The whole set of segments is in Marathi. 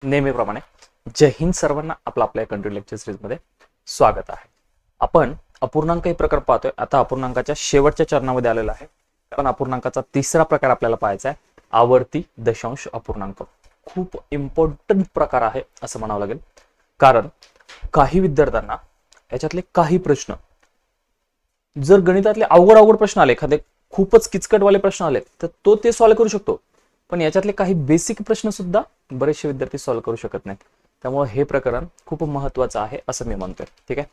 नेहमीप्रमाणे जय हिंद सर्वांना. आपल्या कंट्री लेक्चर सिरीज मध्ये स्वागत आहे. आपण अपूर्णांक हे प्रकार पाहतोय. आता अपूर्णांकाच्या शेवटच्या चरणामध्ये आलेला आहे. कारण अपूर्णांकाचा तिसरा प्रकार आपल्याला पाहायचा आहे, आवर्ती दशांश अपूर्णांक. खूप इम्पॉर्टंट प्रकार आहे असं म्हणावं लागेल. कारण काही विद्यार्थ्यांना याच्यातले काही प्रश्न, जर गणितातले अवघड प्रश्न आले, एखादे खूपच किचकटवाले प्रश्न आले, तर तो ते सॉल्व्ह करू शकतो. पण याच्यातले काही बेसिक प्रश्न सुद्धा बरेचसे विद्यार्थी सॉल्व्ह करू शकत नाहीत. त्यामुळे हे प्रकरण खूप महत्त्वाचं आहे असं मी म्हणतोय. ठीक आहे.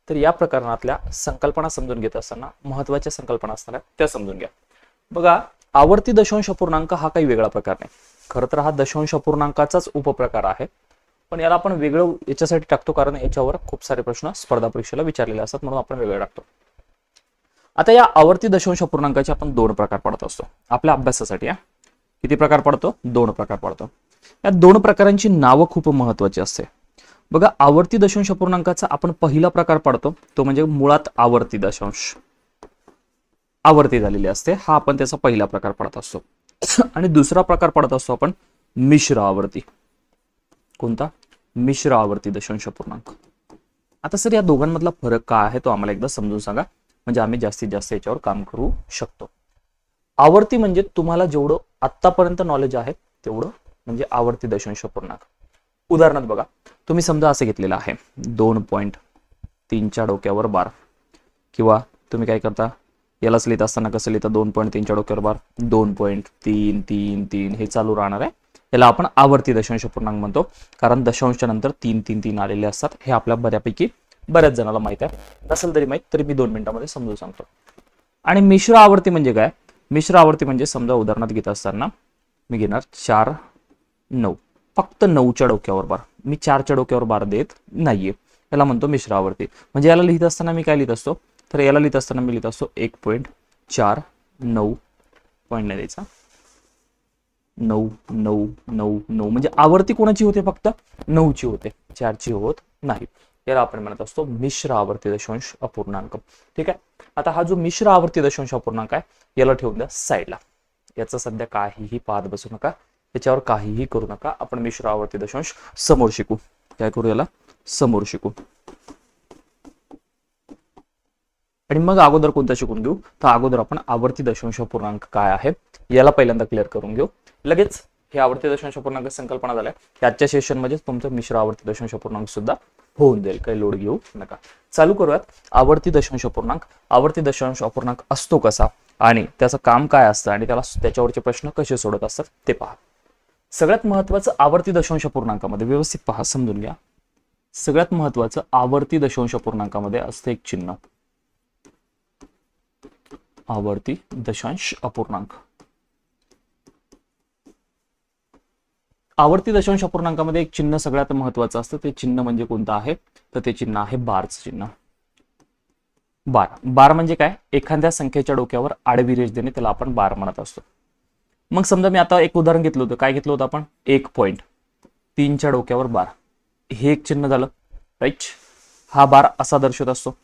तर या प्रकरणातल्या संकल्पना समजून घेत असताना महत्त्वाच्या संकल्पना असतात त्या समजून घ्या. बघा, आवर्ती दशांश अपूर्णांक हा काही वेगळा प्रकार नाही. खरं तर हा दशांश अपूर्णांकाचाच उपप्रकार आहे. पण याला आपण वेगळं याच्यासाठी टाकतो कारण याच्यावर खूप सारे प्रश्न स्पर्धा परीक्षेला विचारलेले असतात, म्हणून आपण वेगळं टाकतो. आता या आवर्ती दशांश अपूर्णांकाचे आपण दोन प्रकार पडत असतो आपल्या अभ्यासासाठी. किती प्रकार पडतो? दोन प्रकार पडतो. या दोन प्रकारांची नावं खूप महत्वाची असते. बघा, आवर्ती दशांश अपूर्णांकाचा आपण पहिला प्रकार पडतो तो म्हणजे मुळात आवर्ती दशांश, आवर्ती झालेली असते. हा आपण त्याचा पहिला प्रकार पडत असतो. आणि दुसरा प्रकार पडत असतो आपण मिश्र आवर्ती. कोणता? मिश्र आवर्ती दशांश अपूर्णांक. आता सर या दोघांमधला फरक काय आहे तो आम्हाला एकदा समजून सांगा, म्हणजे आम्ही जास्तीत जास्त याच्यावर काम करू शकतो. आवर्ती म्हणजे तुम्हाला जेवढं आतापर्यंत नॉलेज आहे तेवढं म्हणजे आवर्ती दशांश अपूर्णांक. उदाहरणार्थ बघा, तुम्ही समजा असं घेतलेलं आहे 2.3च्या डोक्यावर बार, किंवा तुम्ही काय करता, यालाच लिहित असताना कसं लिहिता, 2.3च्या डोक्यावर बार 2.333 हे चालू राहणार आहे. याला आपण आवर्ती दशांश अपूर्णांक म्हणतो, कारण दशांशच्या नंतर 3 आलेले असतात. हे आपल्या बऱ्याच जणांना माहित आहे. नसेल तरी माहित, तरी मी 2 मिनिटांमध्ये समजून सांगतो. आणि मिश्र आवर्ती म्हणजे काय? मिश्र आवर्ती म्हणजे समजा उदाहरणार्थ घेत असताना मी घेणार 4, 9, फक्त 9च्या डोक्यावर बार. मी 4च्या डोक्यावर बार देत नाहीये. याला म्हणतो मिश्र आवर्ती. म्हणजे याला लिहित असताना मी काय लिहित असतो, तर याला लिहित असताना मी लिहित असतो 1.4, 9 नाही द्यायचा, 9, 9, 9, 9. म्हणजे आवर्ती कोणाची होते? फक्त 9ची होते, 4ची होत नाही. याला आपण म्हणत असतो मिश्र आवर्ती दशांश अपूर्णांक. ठीक आहे. आता हा जो मिश्र आवर्ती दशांश अपूर्णांक आहे याला ठेवून द्या साईडला. याचं सध्या काहीही पाहत बसू नका, याच्यावर काहीही करू नका. आपण मिश्र आवर्ती दशांश समोर शिकू. काय करू? याला समोर शिकू. आणि मग अगोदर कोणता शिकून घेऊ, तर अगोदर आपण आवर्ती दशांश अपूर्णांक काय आहे याला पहिल्यांदा क्लिअर करून घेऊ. लगेच हे आवर्ती दशांश अपूर्णांक संकल्पना झाल्या. आजच्या सेशन मध्ये तुमचं मिश्र आवर्ती दशांश अपूर्णांक सुद्धा होऊन जाईल, काही लोड घेऊ नका. चालू करूयात. आवर्ती दशांश अपूर्णांक. आवर्ती दशांश अपूर्णांक असतो कसा आणि त्याचं काम काय असतं आणि त्याच्यावरचे प्रश्न कसे सोडत असतात ते पहा. सगळ्यात महत्वाचं आवर्ती दशांश अपूर्णांकामध्ये व्यवस्थित पहा, समजून घ्या. सगळ्यात महत्वाचं आवर्ती दशांश अपूर्णांकामध्ये असतं एक चिन्ह, आवर्ती दशांश अपूर्णांक. आवर्ती दशांश अपूर्णांकामध्ये एक चिन्ह सगळ्यात महत्वाचं असतं. ते चिन्ह म्हणजे कोणतं आहे, तर ते चिन्ह आहे बारचं चिन्ह. बार. बार म्हणजे काय? एखाद्या संख्येच्या डोक्यावर आडवी रेष देणे, त्याला आपण बार म्हणत असतो. मग समजा मी आता एक उदाहरण घेतलं होतं. काय घेतलं होतं आपण? 1.3च्या डोक्यावर बार. हे एक चिन्ह झालं, राईट. हा बार असा दर्शवत असतो.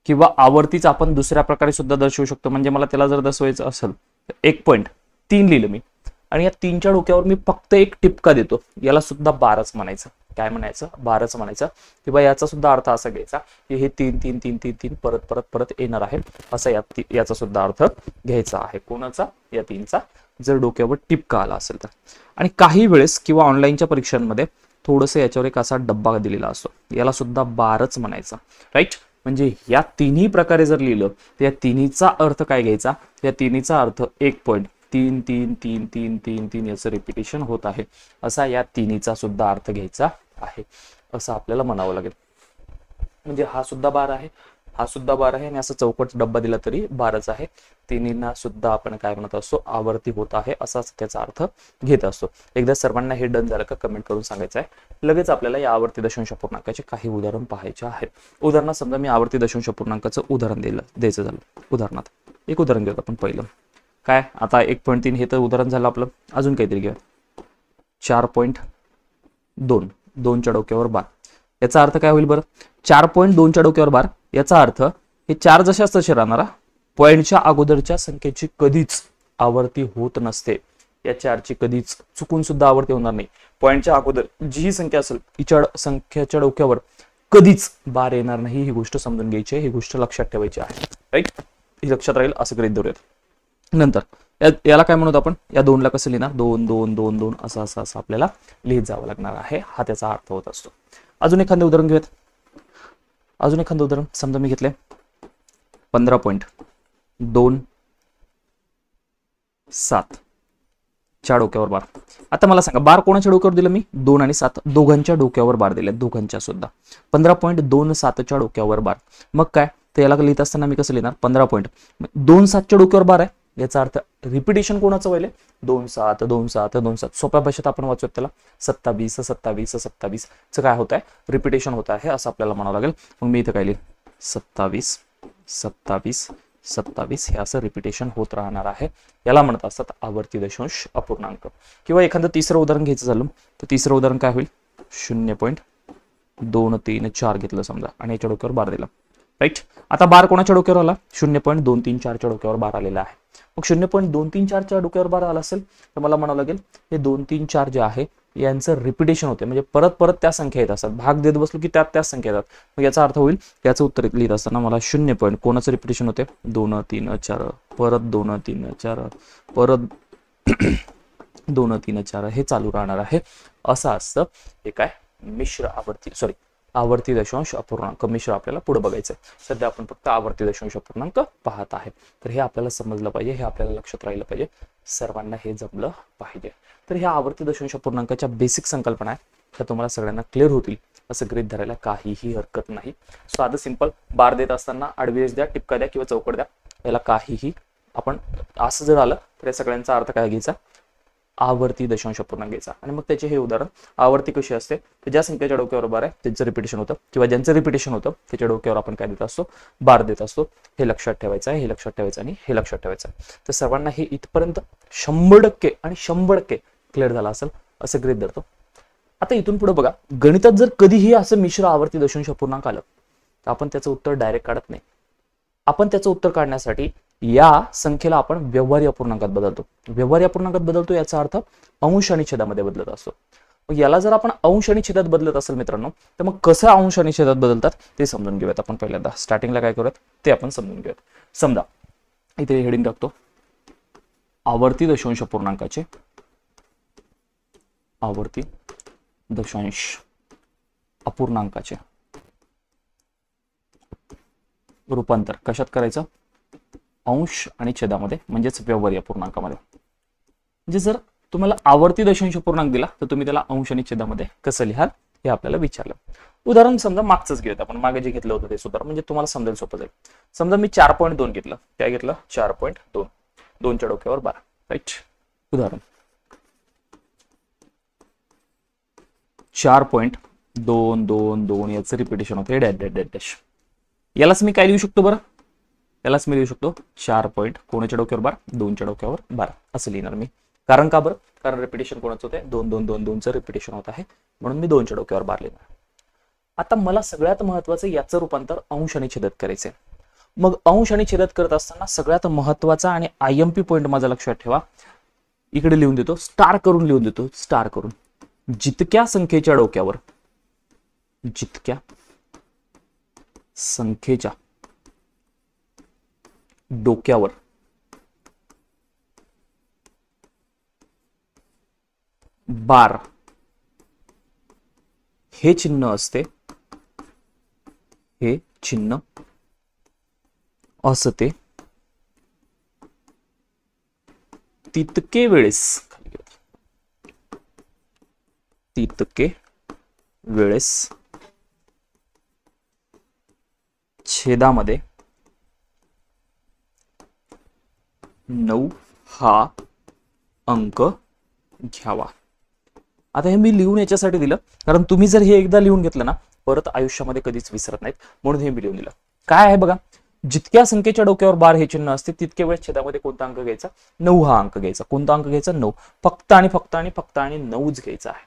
किंवा आवर्तीच आपण दुसऱ्या प्रकारे सुद्धा दर्शवू शकतो. म्हणजे मला त्याला जर दर्शवायचं असेल तर 1.3 लिहिलं मी आणि या 3च्या डोक्यावर मी फक्त एक टिपका देतो, याला सुद्धा बारच म्हणायचं. काय म्हणायचं? बारच म्हणायचं. किंवा याचा सुद्धा अर्थ असा घ्यायचा की हे 3 परत येणार आहे, असा याचा सुद्धा अर्थ घ्यायचा आहे. कोणाचा? या 3चा, जर डोक्यावर टिपका आला असेल तर. आणि काही वेळेस किंवा ऑनलाईनच्या परीक्षांमध्ये थोडंसं याच्यावर एक असा डब्बा दिलेला असतो, याला सुद्धा बारच म्हणायचा, राईट. म्हणजे या तिन्ही प्रकारे जर लिहिलं तर या तिन्हीचा अर्थ काय घ्यायचा? या तिन्हीचा अर्थ 1.3 याचं रिपिटेशन होत आहे, असा या तिन्हीचा सुद्धा अर्थ घ्यायचा आहे, असं आपल्याला म्हणावं लागेल. म्हणजे हा सुद्धा बार आहे, हा सुद्धा बार आहे, आणि असं चौकट डब्बा दिला तरी बारच आहे. तिन्हींना सुद्धा आपण काय म्हणत असतो? आवर्ती होत आहे, असाच त्याचा अर्थ घेत असतो. एकदा सर्वांना हे डन झालं का कमेंट करून सांगायचं आहे. लगेच आपल्याला या आवर्ती दशांश अपूर्णांकाचे काही उदाहरण पाहायचे आहेत. उदाहरणार्थ समजा मी आवर्ती दशांश अपूर्णांकाचं उदाहरण द्यायचं झालं. उदाहरणार्थ एक उदाहरण घेऊ आपण पहिलं. काय? आता 1.3 हे तर उदाहरण झालं आपलं. अजून काहीतरी घ्या. 4.2, 2च्या डोक्यावर बार. याचा अर्थ काय होईल बरं? 4.2च्या डोक्यावर बार. याचा अर्थ हे 4 जशाच तसे राहणार. पॉईंटच्या अगोदरच्या संख्येची कधीच आवर्ती होत नसते. या 4ची कधीच चुकून सुद्धा आवर्ती होणार नाही. पॉईंटच्या अगोदर जी ही संख्या असेल तिच्या संख्येच्या डोक्यावर कधीच बार येणार नाही. ही गोष्ट समजून घ्यायची आहे, ही गोष्ट लक्षात ठेवायची आहे. राईट, ही लक्षात राहील असं गृहीत धरूयात. नंतर याला काय म्हणतो आपण, या 2ला कसं लिहिणार, 2 2 2 2 असं असं असं आपल्याला लिहित जावं लागणार आहे. हा त्याचा अर्थ होत असतो. अजून एखादं उदाहरण घेऊयात. अजून एखादं उदाहरण समजा मी घेतलंय 15.2 च्या डोक्यावर बार. आता मला सांगा, बार कोणाच्या डोक्यावर दिलं मी, 2 आणि 7 दोघांच्या डोक्यावर बार दिले, दोघांच्या सुद्धा. 15.27 डोक्यावर बार. मग काय, तर याला लिहित असताना मी कसं लिहिणार, 15.27 डोक्यावर बार आहे. याचा अर्थ रिपिटेशन कोणाचं व्हायला, 2 7 2 7 2 7. सोप्या भाषेत आपण वाचूयात त्याला, 27 27 27 च काय होत आहे, रिपिटेशन होत आहे असं आपल्याला म्हणावं लागेल. मग मी इथं काय लिहिलं, 27 27 27 हे असं रिपिटेशन होत राहणार आहे. याला म्हणत असतात आवर्ती दशांश अपूर्णांक. किंवा एखादं तिसरं उदाहरण घ्यायचं झालं तर तिसरं उदाहरण काय होईल, 0.234 घेतलं समजा आणि याच्या डोक्यावर बार दिला. राईट, आता बार कोणाच्या डोक्यावर आला, 0.234 डोक्यावर बार आलेला आहे. मग 0.234 डोक्यावर बार आला असेल तर मला म्हणावं लागेल हे 2 3 4 जे आहे यांचं रिपिटेशन होते, म्हणजे परत परत त्या संख्या येत असतात. भाग देत बसलो की त्याच संख्या येतात. मग याचा अर्थ होईल, याचं उत्तर लिहित असताना मला 0. कोणाचं रिपिटेशन होते, 2 3 4 परत 2 3 4 परत 2 3 4 हे चालू राहणार आहे. असं असतं हे काय, मिश्र आवर्ती दशांश अपूर्णांक. मिश्र आपल्याला पुढे बघायचं आहे. सध्या आपण फक्त आवर्ती दशांश अपूर्णांक पाहत आहे. तर हे आपल्याला समजलं पाहिजे, हे आपल्याला लक्षात राहिलं पाहिजे, सर्वांना हे जमलं पाहिजे. तर ह्या आवर्ती दशांश अपूर्णांकाच्या बेसिक संकल्पना आहेत, त्या तुम्हाला सगळ्यांना क्लिअर होतील असं गृहीत धरायला काहीही हरकत नाही. साधं सिंपल बार देत असताना आडवी रेष द्या, टिपका द्या किंवा चौकट द्या, याला काहीही आपण असं जर आलं तर या सगळ्यांचा अर्थ काय घ्यायचा, आवर्ती दशांश अपूर्णांक घ्यायचा. आणि मग त्याचे हे उदाहरण, आवर्ती कशी असते तर ज्या संख्येच्या डोक्यावर बार आहे त्यांचं रिपिटेशन होतं, किंवा ज्यांचं रिपिटेशन होतं त्याच्या डोक्यावर आपण काय देत असतो, बार देत असतो. हे लक्षात ठेवायचं आहे, हे लक्षात ठेवायचं आणि हे लक्षात ठेवायचं आहे. तर सर्वांना हे इथपर्यंत 100% आणि 100% क्लिअर झाला असेल असं गृहीत धरतो. आता इथून पुढे बघा, गणितात जर कधीही असं मिश्र आवर्ती दशांश अपूर्णांक आलं तर आपण त्याचं उत्तर डायरेक्ट काढत नाही. आपण त्याचं उत्तर काढण्यासाठी या संख्येला आपण व्यवहारी अपूर्णांकात बदलतो. व्यवहारी अपूर्णांकात बदलतो याचा अर्थ अंश आणि छेदामध्ये बदलत असतो. मग याला जर आपण अंश आणि छेदात बदलत असेल मित्रांनो, तर मग कसं अंश आणि छेदात बदलतात ते समजून घेऊयात. आपण पहिल्यांदा स्टार्टिंगला काय करूयात ते आपण समजून घेऊयात. समजा इथे हेडिंग टाकतो, आवर्ती दशांश अपूर्णांकाचे रूपांतर कशात करायचं, अंश आणि छेदामध्ये, म्हणजेच व्यवहारी अपूर्णांकामध्ये. म्हणजे जर तुम्हाला आवर्ती दशांश अपूर्णांक दिला तर तुम्ही त्याला अंश आणि छेदामध्ये कसं लिहाल हे आपल्याला विचारलं. उदाहरण समजा मागचंच घेऊयात आपण, मागे जे घेतलं होतं ते सुद्धा, म्हणजे तुम्हाला समजायला सोपं जाईल. समजा मी 4.2 घेतलं, काय घेतलं, 4.2, 2च्या डोक्यावर 12. राईट, उदाहरण 4.222 याचं रिपिटेशन होते डॅश डॅश डॅश डॅश. यालाच मी काय लिहू शकतो बरं, यालाच मी लिहू शकतो 4. कोणाच्या डोक्यावर 12, 2च्या डोक्यावर 12 असं लिहिणार मी. कारण का बरं, कारण रिपिटेशन कोणाचं होते, 2 2 2 2चं रिपिटेशन होत आहे, म्हणून मी 2च्या डोक्यावर 12 लिहिणार. आता मला सगळ्यात महत्वाचं याचं रूपांतर अंश आणि छेदात करायचंय. मग अंश आणि छेदात करत असताना सगळ्यात महत्वाचा आणि IMP पॉईंट माझा लक्षात ठेवा, इकडे लिहून देतो, स्टार करून लिहून देतो, स्टार करून. जितक्या संख्येच्या डोक्यावर बार हे चिन्ह असते, हे चिन्ह असते, तितके वेळेस छेदामध्ये 9 हा अंक घ्यावा. आता हे मी लिहून याच्यासाठी दिलं कारण तुम्ही जर हे एकदा लिहून घेतलं ना परत आयुष्यामध्ये कधीच विसरत नाहीत, म्हणून हे मी लिहून दिलं. काय आहे बघा, जितक्या संख्येच्या डोक्यावर बार हे चिन्ह असते तितके वेळेस छेदामध्ये कोणता अंक घ्यायचा, 9 हा अंक घ्यायचा. कोणता अंक घ्यायचा, 9. फक्त आणि 9च घ्यायचा आहे.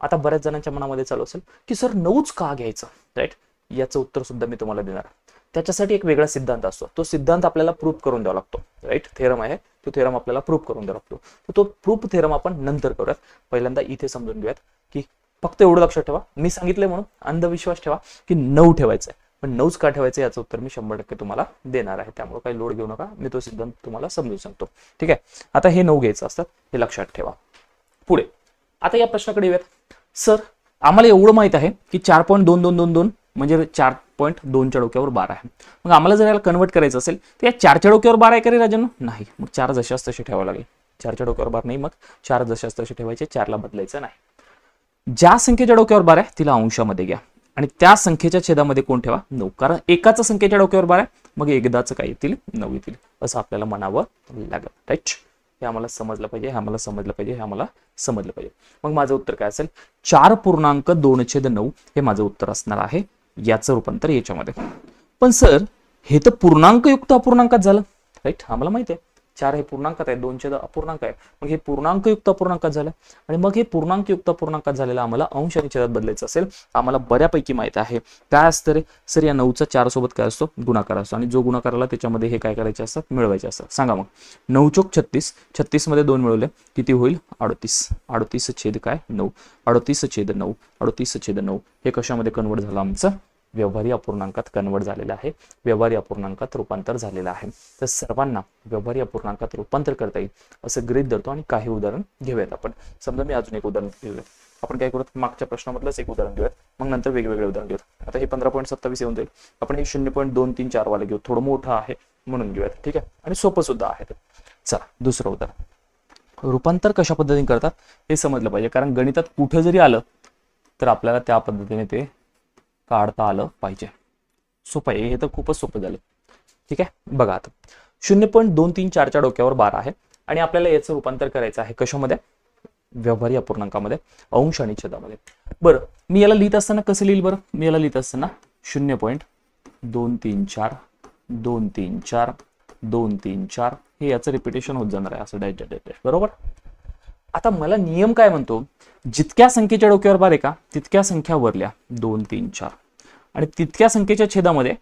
आता बऱ्याच जणांच्या मनामध्ये चालू असेल की सर 9च का घ्यायचं, राईट, याचं उत्तर सुद्धा मी तुम्हाला देणार. त्याच्यासाठी एक वेगळा सिद्धांत असतो, तो सिद्धांत आपल्याला प्रूव्ह करून द्यावा लागतो. राईट, थेरम आहे, तो थेरम आपल्याला प्रूफ करून द्यावा लागतो. तर तो प्रूफ थेरम आपण नंतर करूयात. पहिल्यांदा इथे समजून घेऊयात की फक्त एवढं लक्षात ठेवा, मी सांगितलंय म्हणून अंधविश्वास ठेवा की 9 ठेवायचं आहे, पण 9च का ठेवायचं याचं उत्तर मी 100% तुम्हाला देणार आहे. त्यामुळे काही लोड घेऊ नका, मी तो सिद्धांत तुम्हाला समजून सांगतो. ठीक आहे, आता हे 9 घ्यायचं असतात, हे लक्षात ठेवा. पुढे आता या प्रश्नाकडे येऊयात. सर आम्हाला एवढं माहित आहे की 4.2222 म्हणजे 4.2च्या डोक्यावर 12 आहे. मग आम्हाला जर याला कन्वर्ट करायचं असेल तर या 4च्या डोक्यावर 12 आहे का रे राजांनो? नाही. मग 4 जशाच तसे ठेवावं लागेल. 4च्या डोक्यावर 12 नाही, मग 4 जशाच तसे ठेवायचे, 4ला बदलायचं नाही. ज्या संख्येच्या डोक्यावर 12 आहे तिला अंशामध्ये घ्या आणि त्या संख्येच्या छेदामध्ये कोण ठेवा? 9. कारण एकाच संख्येच्या डोक्यावर 12 आहे, मग एकदाच काय येतील? 9 येतील, असं आपल्याला म्हणावं लागेल. राईट, हे आम्हाला समजलं पाहिजे, हे आम्हाला समजलं पाहिजे, हे आम्हाला समजलं पाहिजे. मग माझं उत्तर काय असेल? 4.2/9 हे माझं उत्तर असणार आहे. याचं रूपांतर याच्यामध्ये. पण सर हे तर पूर्णांकयुक्त अपूर्णांकात झालं. राईट, आम्हाला माहिती आहे 4 हे पूर्णांकात आहे, 2 अपूर्णांक आहे. मग हे पूर्णांकयुक्त अपूर्णांकात झालं आणि मग हे पूर्णांकयुक्त अपूर्णांकात झालेलं आम्हाला अंश आणि छेदात बदलायचं असेल. आम्हाला बऱ्यापैकी माहित आहे काय असतं रे सर, या 9चा 4 सोबत काय असतो? गुणाकार असतो. आणि जो गुणाकार आला त्याच्यामध्ये हे काय करायचे असतात? मिळवायचे असतात. सांगा मग. 9 चोक 36, 36 मध्ये 2 मिळवले किती होईल? 38. 38 छेद काय? 9. 38 छेद 9, 38 छेद 9 हे कशामध्ये कन्वर्ट झालं? आमचं व्यवहारी अपूर्णांकात कन्वर्ट झालेलं आहे, व्यवहारी अपूर्णांकात रूपांतर झालेलं आहे. तर सर्वांना व्यवहारी अपूर्णांकात रूपांतर करता येईल असं गृहीत धरतो आणि काही उदाहरण घेऊयात आपण. समजा मी अजून एक उदाहरण घेऊयात. आपण काय करूयात? मागच्या प्रश्नामधलंच एक उदाहरण घेऊयात, मग नंतर वेगवेगळे उदाहरण घेऊयात. आता हे 15.27 येऊन जाईल. आपण हे 0.234 वाले घेऊ, थोडं मोठं आहे म्हणून घेऊयात. ठीक आहे, आणि सोपं सुद्धा आहे. चला दुसरं उदाहरण. रूपांतर कशा पद्धतीने करतात हे समजलं पाहिजे, कारण गणितात कुठे जरी आलं तर आपल्याला त्या पद्धतीने ते काढता आलं पाहिजे. सोपं आहे हे, तर खूपच सोपं झालं. ठीक आहे, बघा आता 0.234च्या डोक्यावर 12 आहे आणि आपल्याला याचं रूपांतर करायचं आहे कशामध्ये? व्यवहारी अपूर्णांकामध्ये, अंश आणि छेदामध्ये. बरं, मी याला लिहित असताना कसं लिहिल बरं? मी याला लिहित असताना 0.234 234 234 हे याचं रिपिटेशन होत जाणार आहे असं डायरेक्ट. बरोबर. आता मला नियम काय म्हणतो? जितक्या संख्येच्या डोक्यावर 12 आहे का तितक्या संख्या वरल्या 2 3 4 आणि तितक्या संख्येच्या छेदामध्ये